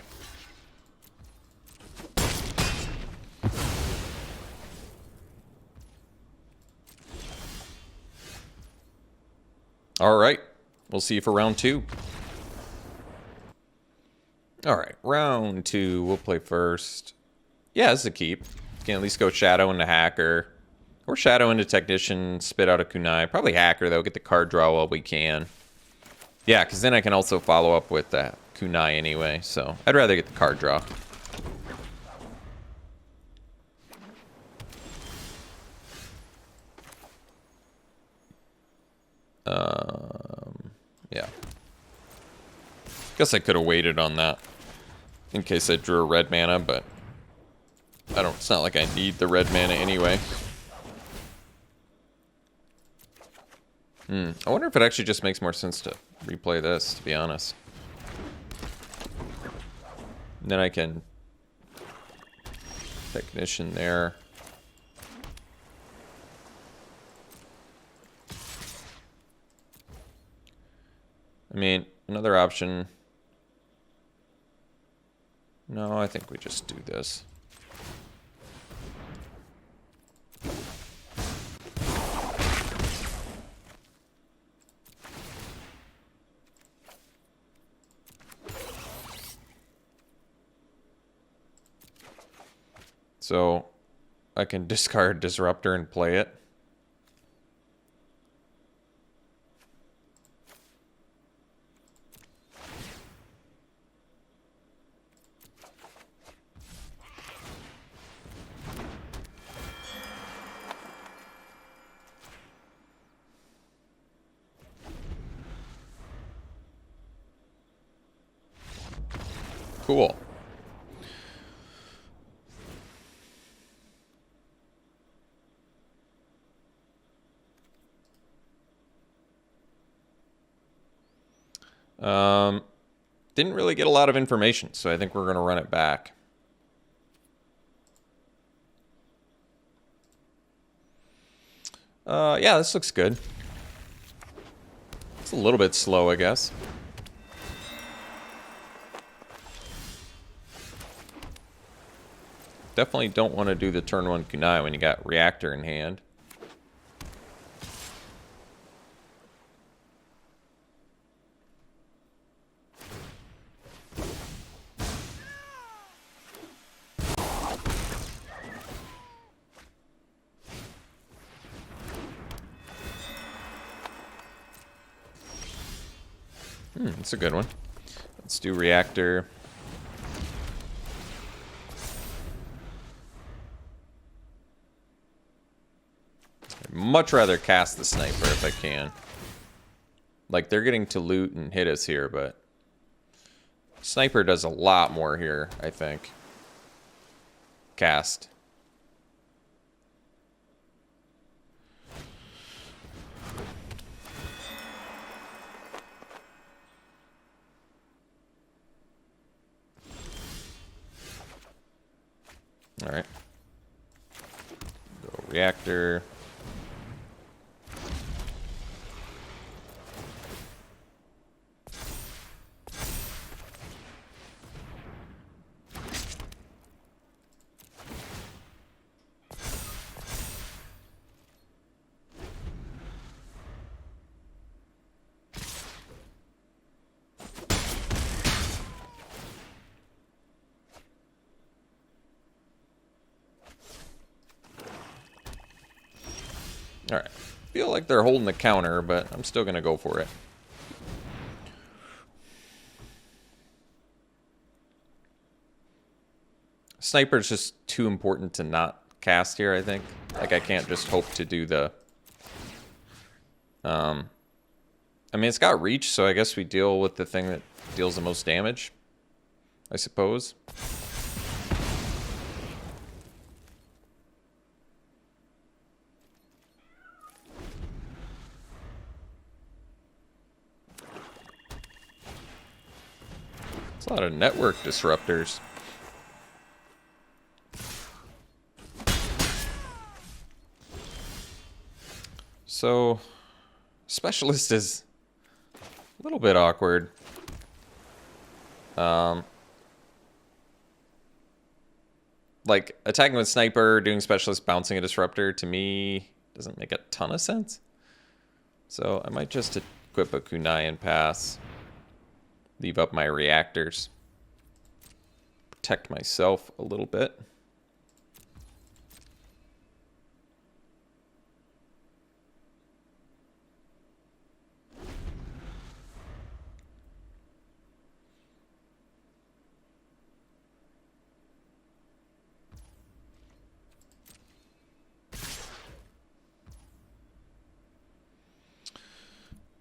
All right. We'll see you for round 2. All right. Round 2. We'll play first. Yeah, this is a keep. Can at least go Shadow into Hacker. Or Shadow into Technician, spit out a Kunai. Probably Hacker, though. Get the card draw while we can. Yeah, because then I can also follow up with that Kunai anyway. So I'd rather get the card draw. Yeah. Guess I could have waited on that in case I drew a red mana, but I don't. It's not like I need the red mana anyway. I wonder if it actually just makes more sense to replay this, to be honest. And then I can Technician there. I mean, another option. No, I think we just do this. So I can discard Disruptor and play it. Cool. Didn't really get a lot of information, so I think we're going to run it back. Yeah, this looks good. It's a little bit slow, I guess. Definitely don't want to do the turn 1 kunai when you got Reactor in hand. That's a good one. Let's do Reactor. I'd much rather cast the Sniper if I can. Like, they're getting to loot and hit us here, but Sniper does a lot more here, I think. Cast. All right. Go Reactor. Alright. Feel like they're holding the counter, but I'm still going to go for it. Sniper's just too important to not cast here, I think. Like, I can't just hope to do the... I mean, it's got reach, so I guess we deal with the thing that deals the most damage, I suppose. It's a lot of network disruptors. So, Specialist is a little bit awkward. Like, attacking with Sniper, doing Specialist, bouncing a Disruptor, to me, doesn't make a ton of sense. So, I might just equip a Kunai and pass. Leave up my Reactors. Protect myself a little bit.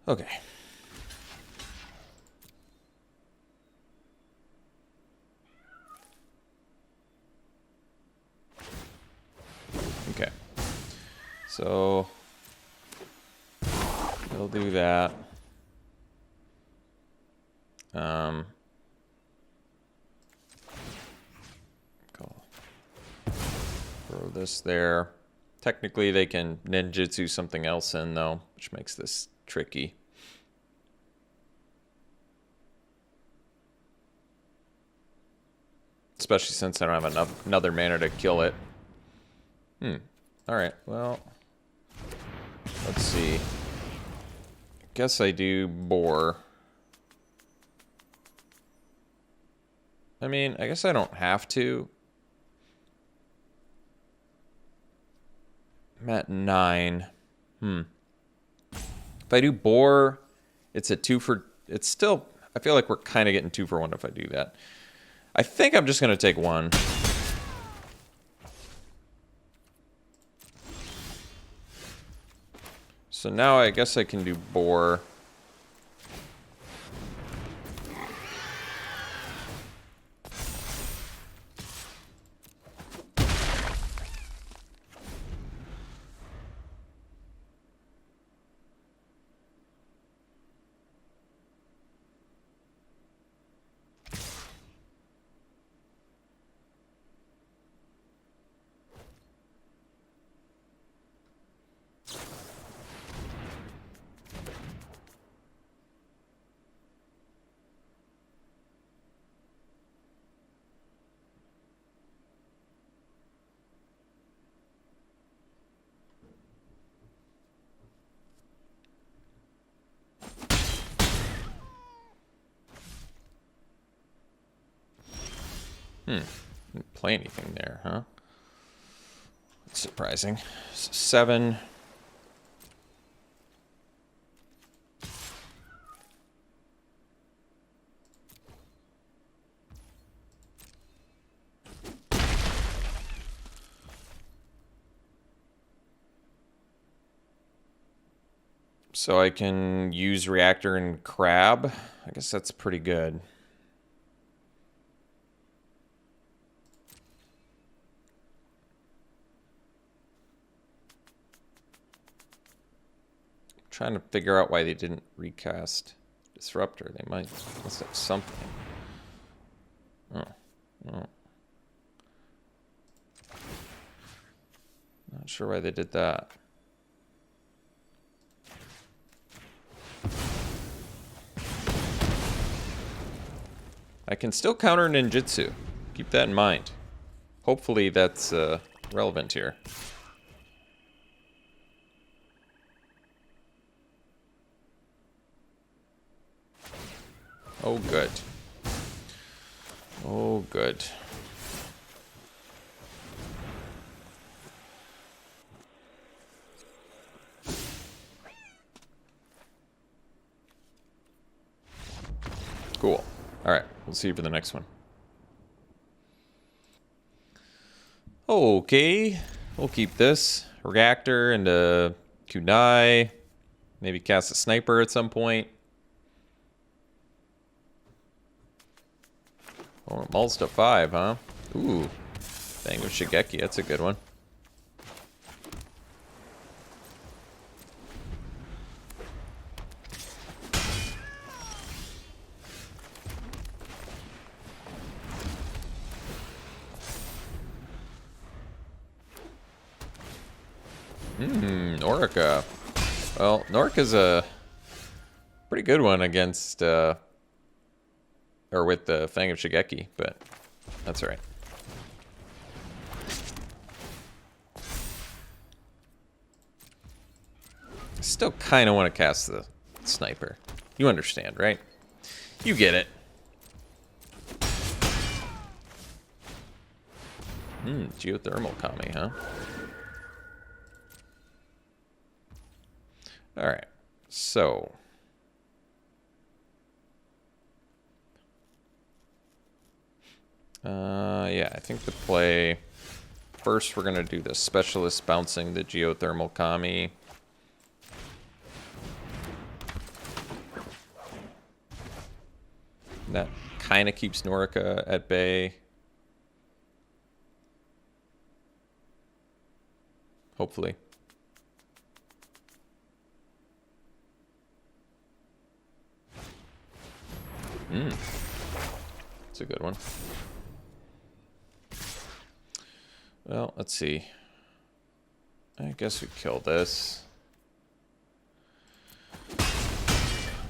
Okay. Okay. So we'll do that. Cool. Throw this there. Technically, they can ninjutsu something else in, though, which makes this tricky. Especially since I don't have another mana to kill it. Alright, well, let's see. Guess I do Boar. I mean, I guess I don't have to. I'm at 9. If I do Boar, it's a 2 for... It's still... I feel like we're kind of getting 2 for 1 if I do that. I think I'm just going to take 1. So now I guess I can do Boar. Didn't play anything there, huh? That's surprising. 7. So I can use Reactor and Crab. I guess that's pretty good. I'm trying to figure out why they didn't recast Disruptor. They must have something. Oh. Not sure why they did that. I can still counter ninjutsu. Keep that in mind. Hopefully that's relevant here. Oh, good. Oh, good. Cool. All right, we'll see you for the next one. Okay, we'll keep this. Reactor into kunai. Maybe cast a sniper at some point. Oh, mulls to 5, huh? Ooh. Bang with Shigeki, that's a good one. Norica. Well, Norica's a pretty good one against, or with the Fang of Shigeki, but that's all right. Still kind of want to cast the sniper. You understand, right? You get it. Geothermal Kami, huh? All right, so yeah, I think the play first we're gonna do the specialist bouncing the geothermal Kami. That kind of keeps Norica at bay. Hopefully. It's a good one. Well, let's see. I guess we kill this.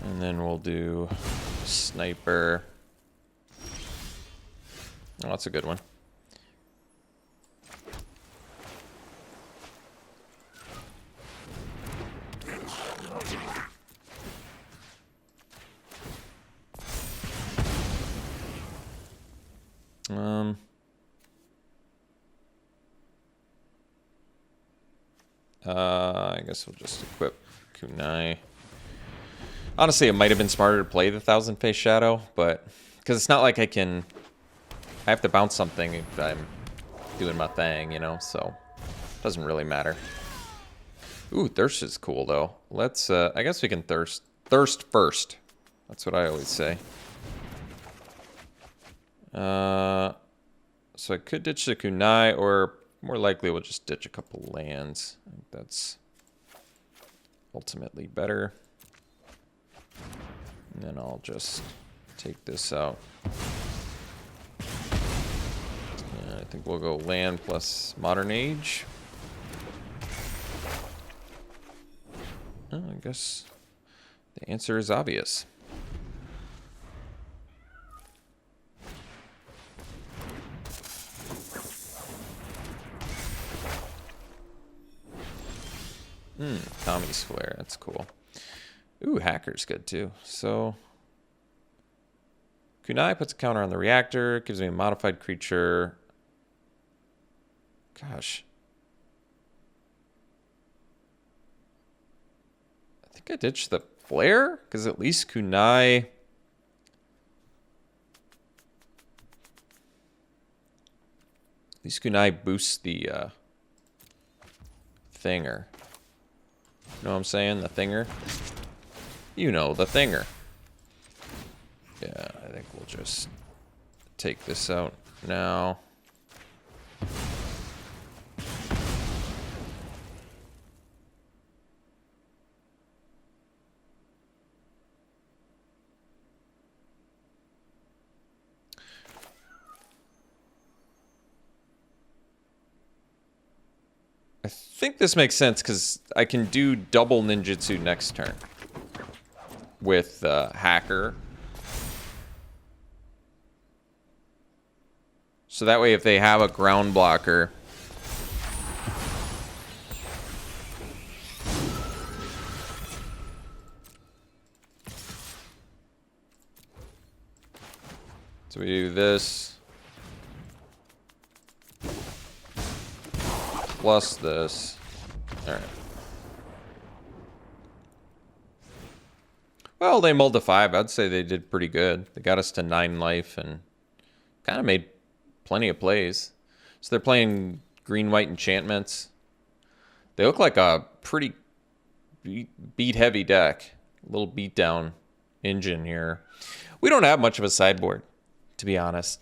And then we'll do sniper. Oh, that's a good one. I guess we'll just equip kunai. Honestly, it might have been smarter to play the Thousand Face Shadow, but because it's not like I have to bounce something if I'm doing my thing, you know, so it doesn't really matter. Ooh, Thirst is cool though. Let's I guess we can thirst first. That's what I always say. So I could ditch the kunai, or more likely we'll just ditch a couple lands. I think that's ultimately better. And then I'll just take this out. And I think we'll go land plus Modern Age. Oh, I guess the answer is obvious. Tommy's Flare, that's cool. Ooh, Hacker's good too. So Kunai puts a counter on the reactor, gives me a modified creature. Gosh. I think I ditched the flare, because at least Kunai... At least Kunai boosts the thinger. You know what I'm saying? The thinger? You know, the thinger. Yeah, I think we'll just take this out now. I think this makes sense because I can do double ninjutsu next turn with Hacker. So that way if they have a ground blocker, so we do this. Plus this. All right. Well, they mulled to 5. I'd say they did pretty good. They got us to 9 life and kind of made plenty of plays. So they're playing green-white enchantments. They look like a pretty beat-heavy deck. A little beat-down engine here. We don't have much of a sideboard, to be honest.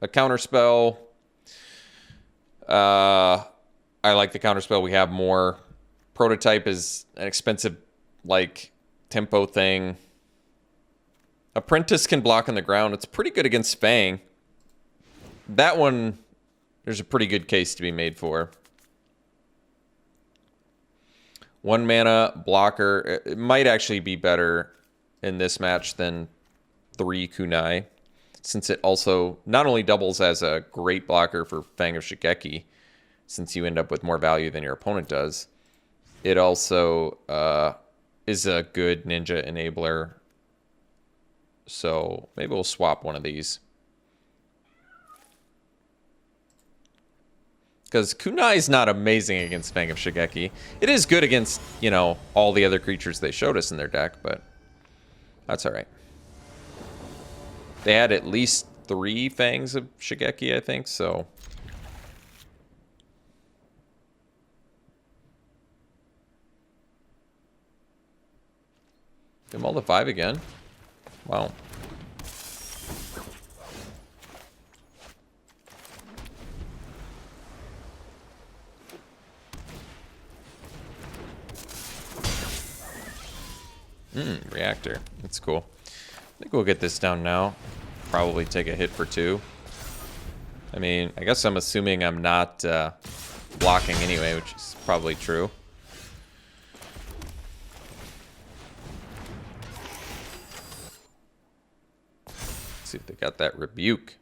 A counterspell. I like the counterspell. We have more. Prototype is an expensive, like, tempo thing. Apprentice can block on the ground. It's pretty good against Fang. That one, there's a pretty good case to be made for. 1 mana blocker. It might actually be better in this match than 3 Kunai, since it also not only doubles as a great blocker for Fang of Shigeki, since you end up with more value than your opponent does, it also is a good ninja enabler. So maybe we'll swap one of these. Because Kunai is not amazing against Fang of Shigeki. It is good against, you know, all the other creatures they showed us in their deck, but that's all right. They had at least 3 Fangs of Shigeki, I think, so... They mulled to 5 again. Wow. Reactor. That's cool. I think we'll get this down now. Probably take a hit for 2. I mean, I guess I'm assuming I'm not blocking anyway, which is probably true. See if they got that Rebuke.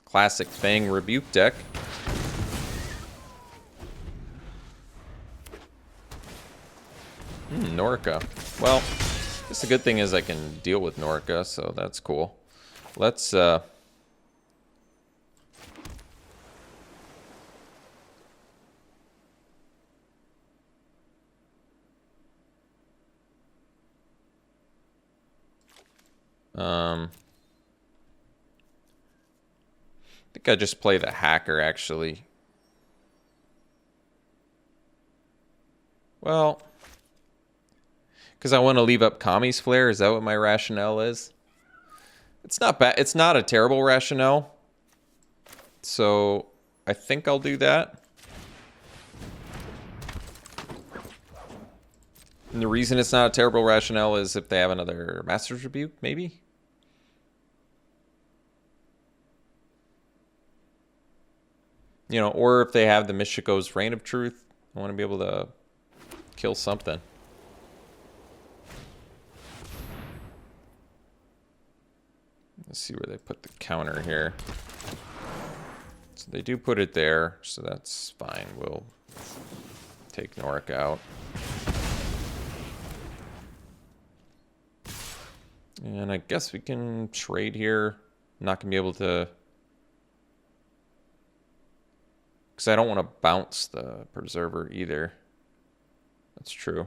Classic Fang Rebuke deck. Norica. Well, I guess the good thing is I can deal with Norica, so that's cool. Let's I think I just play the Hacker, actually. Well, because I want to leave up Kami's Flare. Is that what my rationale is? It's not bad. It's not a terrible rationale. So I think I'll do that. And the reason it's not a terrible rationale is if they have another Master's Rebuke, maybe? You know, or if they have the Michiko's Reign of Truth, I want to be able to kill something. Let's see where they put the counter here. So they do put it there, so that's fine. We'll take Noric out. And I guess we can trade here. I'm not going to be able to... Because I don't want to bounce the Preserver either. That's true.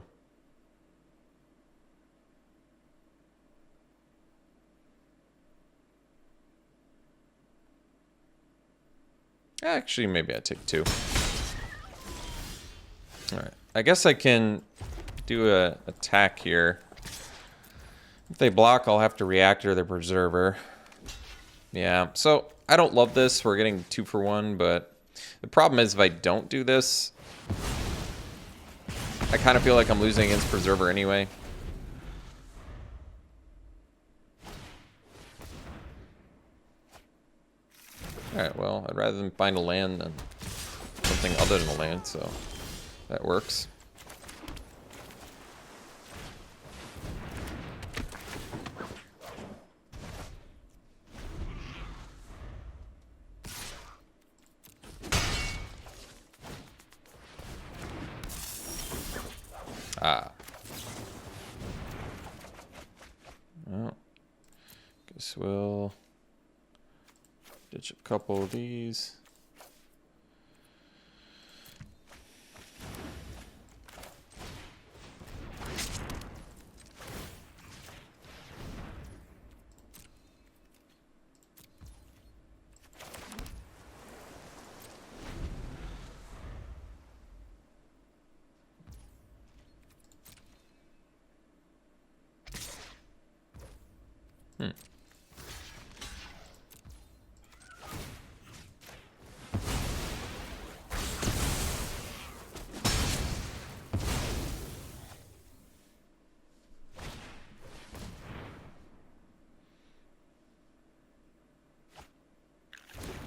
Actually, maybe I take 2. Alright. I guess I can do a attack here. If they block, I'll have to Reactor the Preserver. Yeah, so I don't love this. We're getting 2 for 1, but the problem is if I don't do this, I kind of feel like I'm losing against Preserver anyway. Alright, well, I'd rather than find a land than something other than a land, so that works. Ah. Well, guess we'll ditch a couple of these.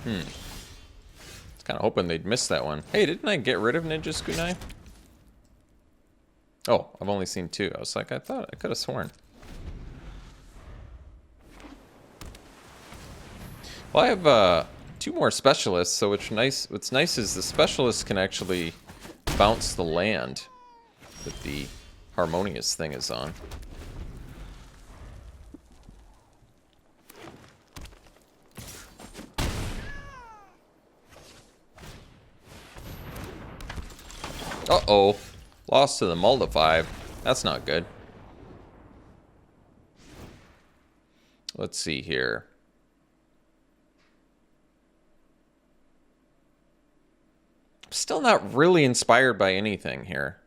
I was kind of hoping they'd miss that one. Hey, didn't I get rid of Ninja's Kunai? Oh, I've only seen 2. I was like, I thought I could have sworn. Well, I have 2 more specialists, so what's nice is the specialists can actually bounce the land that the Harmonious thing is on. Uh-oh. Lost to the Muldify. That's not good. Let's see here. I'm still not really inspired by anything here.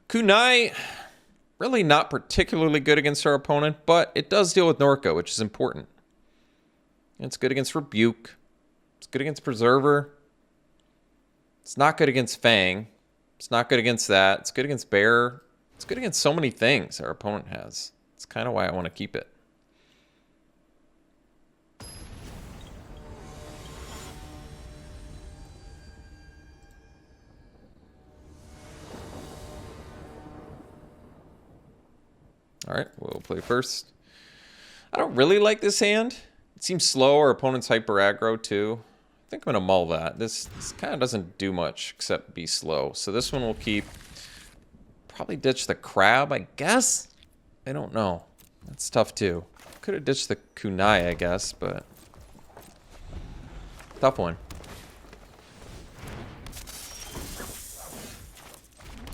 Kunai, really not particularly good against our opponent, but it does deal with Norco, which is important. It's good against Rebuke. It's good against Preserver. It's not good against Fang. It's not good against that. It's good against Bear. It's good against so many things our opponent has. It's kind of why I want to keep it. Alright, we'll play first. I don't really like this hand. It seems slow. Our opponent's hyper aggro too. I think I'm going to mull that. This kind of doesn't do much except be slow. So this one we'll keep. Probably ditch the Crab, I guess? I don't know. That's tough too. Could have ditched the Kunai, I guess, but... tough one.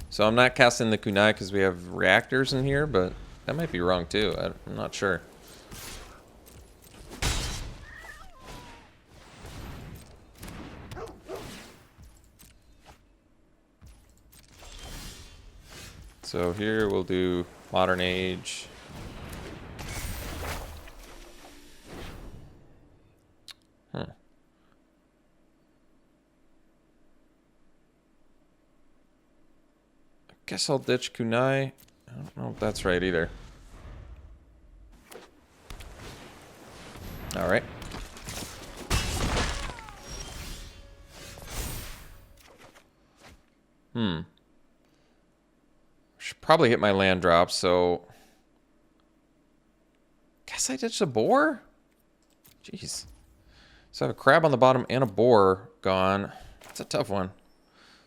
So I'm not casting the Kunai because we have reactors in here, but that might be wrong too. I'm not sure. So here we'll do Modern Age. Guess I'll ditch Kunai. I don't know if that's right either. All right. Should probably hit my land drop, so... guess I ditched a boar? Jeez. So I have a crab on the bottom and a boar gone. It's a tough one.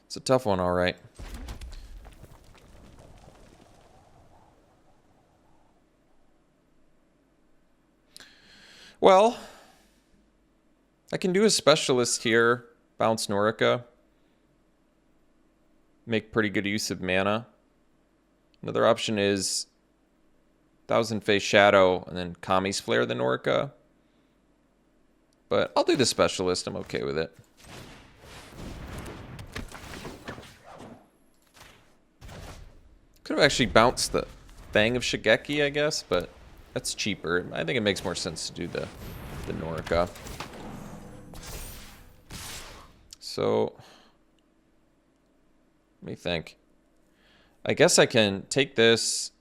It's a tough one, all right. Well, I can do a specialist here, bounce Norica, make pretty good use of mana. Another option is Thousand Face Shadow and then Kami's Flare the Norica. But I'll do the specialist, I'm okay with it. Could have actually bounced the Fang of Shigeki, I guess, but that's cheaper. I think it makes more sense to do the Norica. So, let me think. I guess I can take this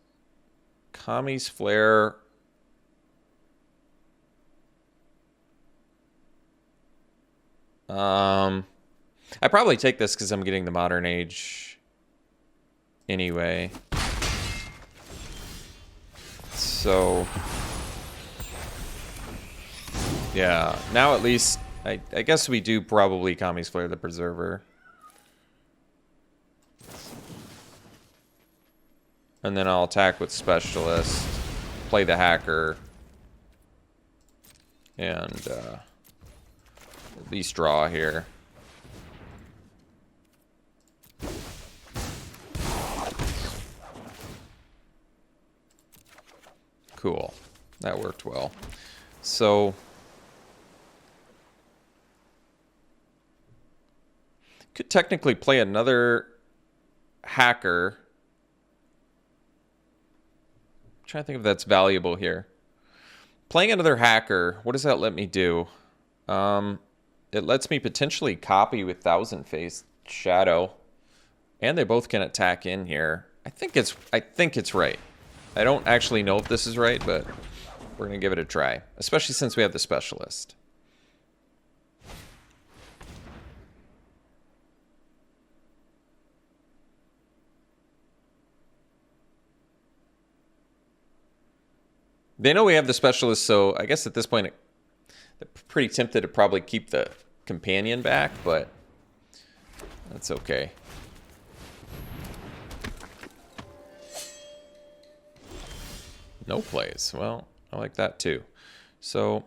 Kami's Flare. I probably take this because I'm getting the Modern Age anyway. So, yeah, now at least, I guess we do probably Kami's Flare the Preserver. And then I'll attack with Specialist, play the Hacker, and at least draw here. Cool. That worked well. So, could technically play another Hacker. I'm trying to think if that's valuable here. Playing another Hacker, what does that let me do? It lets me potentially copy with Thousand Face Shadow, and they both can attack in here. I think it's right. I don't actually know if this is right, but we're gonna give it a try, especially since we have the Specialist. They know we have the Specialist, so I guess at this point, they're pretty tempted to probably keep the Companion back, but that's okay. No plays. Well, I like that too. So,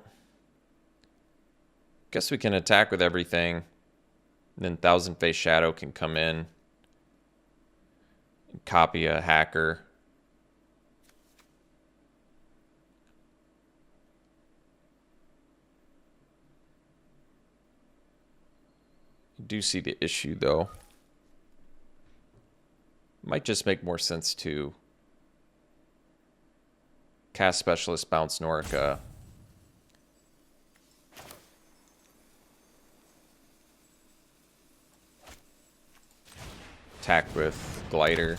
guess we can attack with everything. And then Thousand Face Shadow can come in and copy a Hacker. I do see the issue though. Might just make more sense to cast Specialist, bounce Norica. Attack with Glider.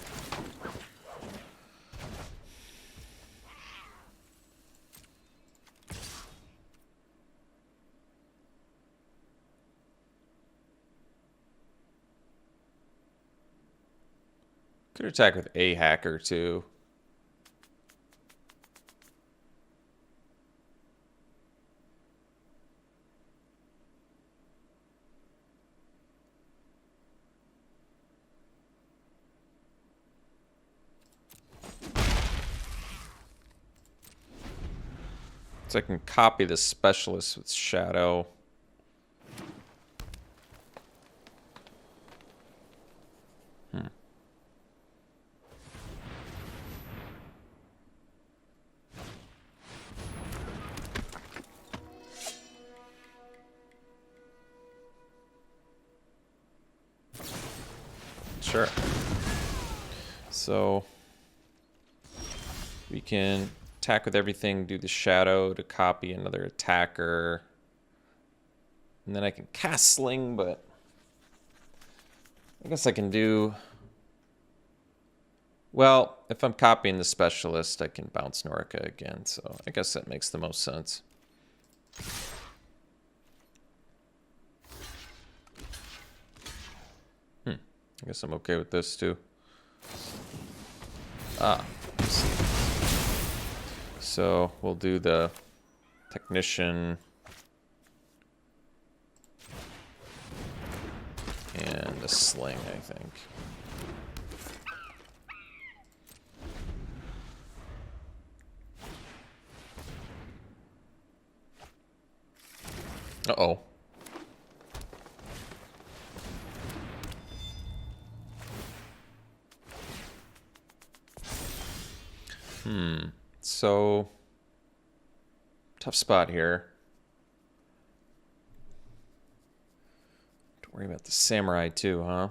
Could attack with a Hacker too. So I can copy the Specialist with Shadow. Sure. So we can attack with everything, do the Shadow to copy another attacker. And then I can cast Sling, but I guess I can do... Well, if I'm copying the Specialist, I can bounce Norica again, so I guess that makes the most sense. I guess I'm okay with this too. Ah, let's see. So we'll do the Technician and the Sling, I think. Uh-oh. So, tough spot here. Don't worry about the samurai too, huh?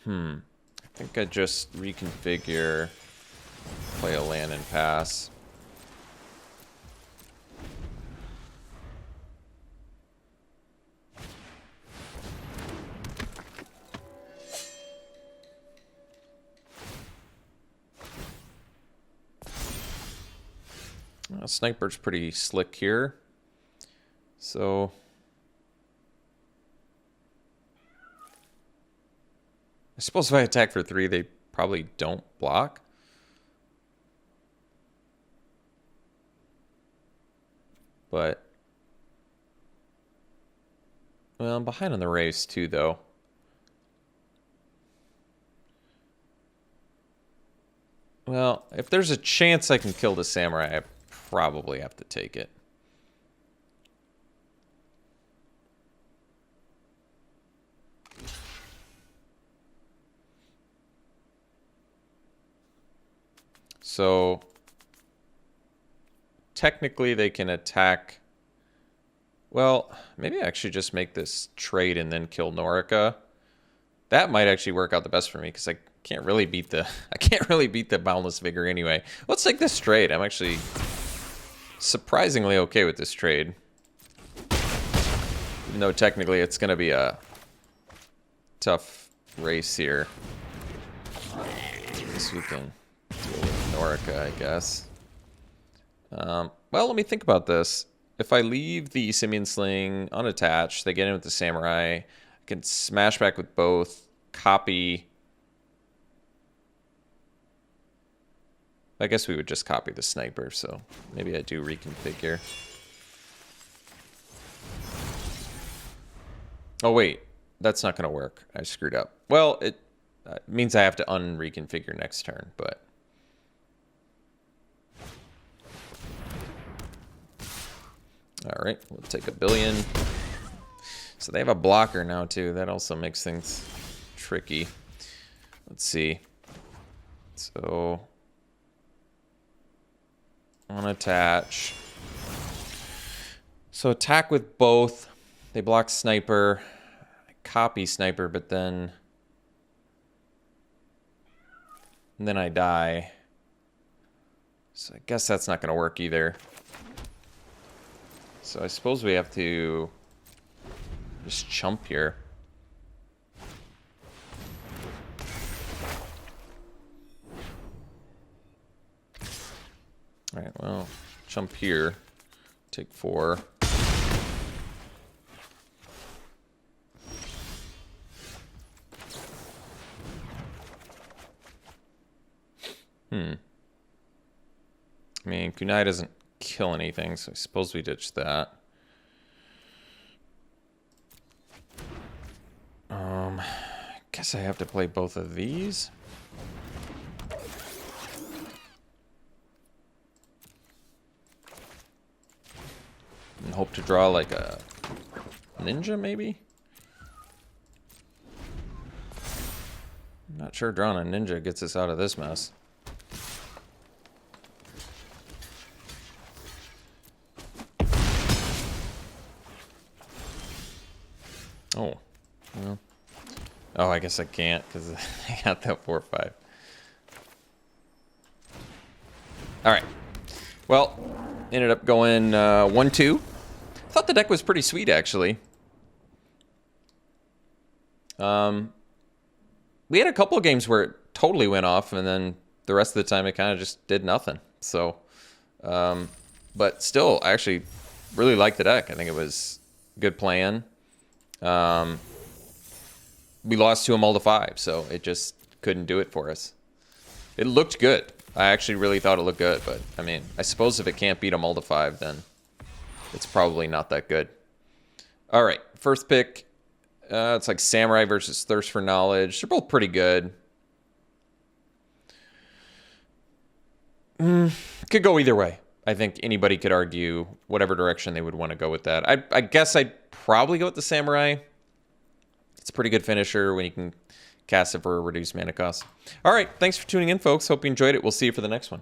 I think I just reconfigure, play a land and pass. Sniper's pretty slick here. So I suppose if I attack for 3, they probably don't block. But, well, I'm behind on the race too, though. Well, if there's a chance I can kill the samurai, I probably have to take it. So, technically they can attack. Well, maybe I actually just make this trade and then kill Norica. That might actually work out the best for me because I can't really beat the Boundless Vigor anyway. Let's take this trade. I'm actually surprisingly okay with this trade. Even though technically it's going to be a tough race here. I guess we can deal with Norica, I guess. Well, let me think about this. If I leave the Simian Sling unattached, they get in with the Samurai. I can smash back with both, copy. I guess we would just copy the Sniper, so maybe I do reconfigure. Oh, wait. That's not going to work. I screwed up. Well, it means I have to unreconfigure next turn, but... All right, we'll take $1 billion. So they have a blocker now, too. That also makes things tricky. Let's see. So, unattach. So attack with both. They block Sniper. I copy Sniper, but then I die. So I guess that's not going to work either. So I suppose we have to just chump here. All right, well, chump here. Take 4. I mean, Kunai doesn't kill anything, so I suppose we ditch that. I guess I have to play both of these. And hope to draw like a ninja, maybe? I'm not sure drawing a ninja gets us out of this mess. Oh, well. Oh, I guess I can't because I got that 4/5. All right. Well, ended up going 1-2. Thought the deck was pretty sweet, actually. We had a couple of games where it totally went off, and then the rest of the time it kind of just did nothing. So, but still, I actually really liked the deck. I think it was good plan. We lost to him all to 5, so it just couldn't do it for us. It looked good. I actually really thought it looked good, but I mean, I suppose if it can't beat him all to 5, then it's probably not that good. All right, first pick. It's like Samurai versus Thirst for Knowledge. They're both pretty good. Could go either way. I think anybody could argue whatever direction they would want to go with that. I guess I'd probably go with the Samurai. It's a pretty good finisher when you can cast it for a reduced mana cost. All right, thanks for tuning in, folks. Hope you enjoyed it. We'll see you for the next one.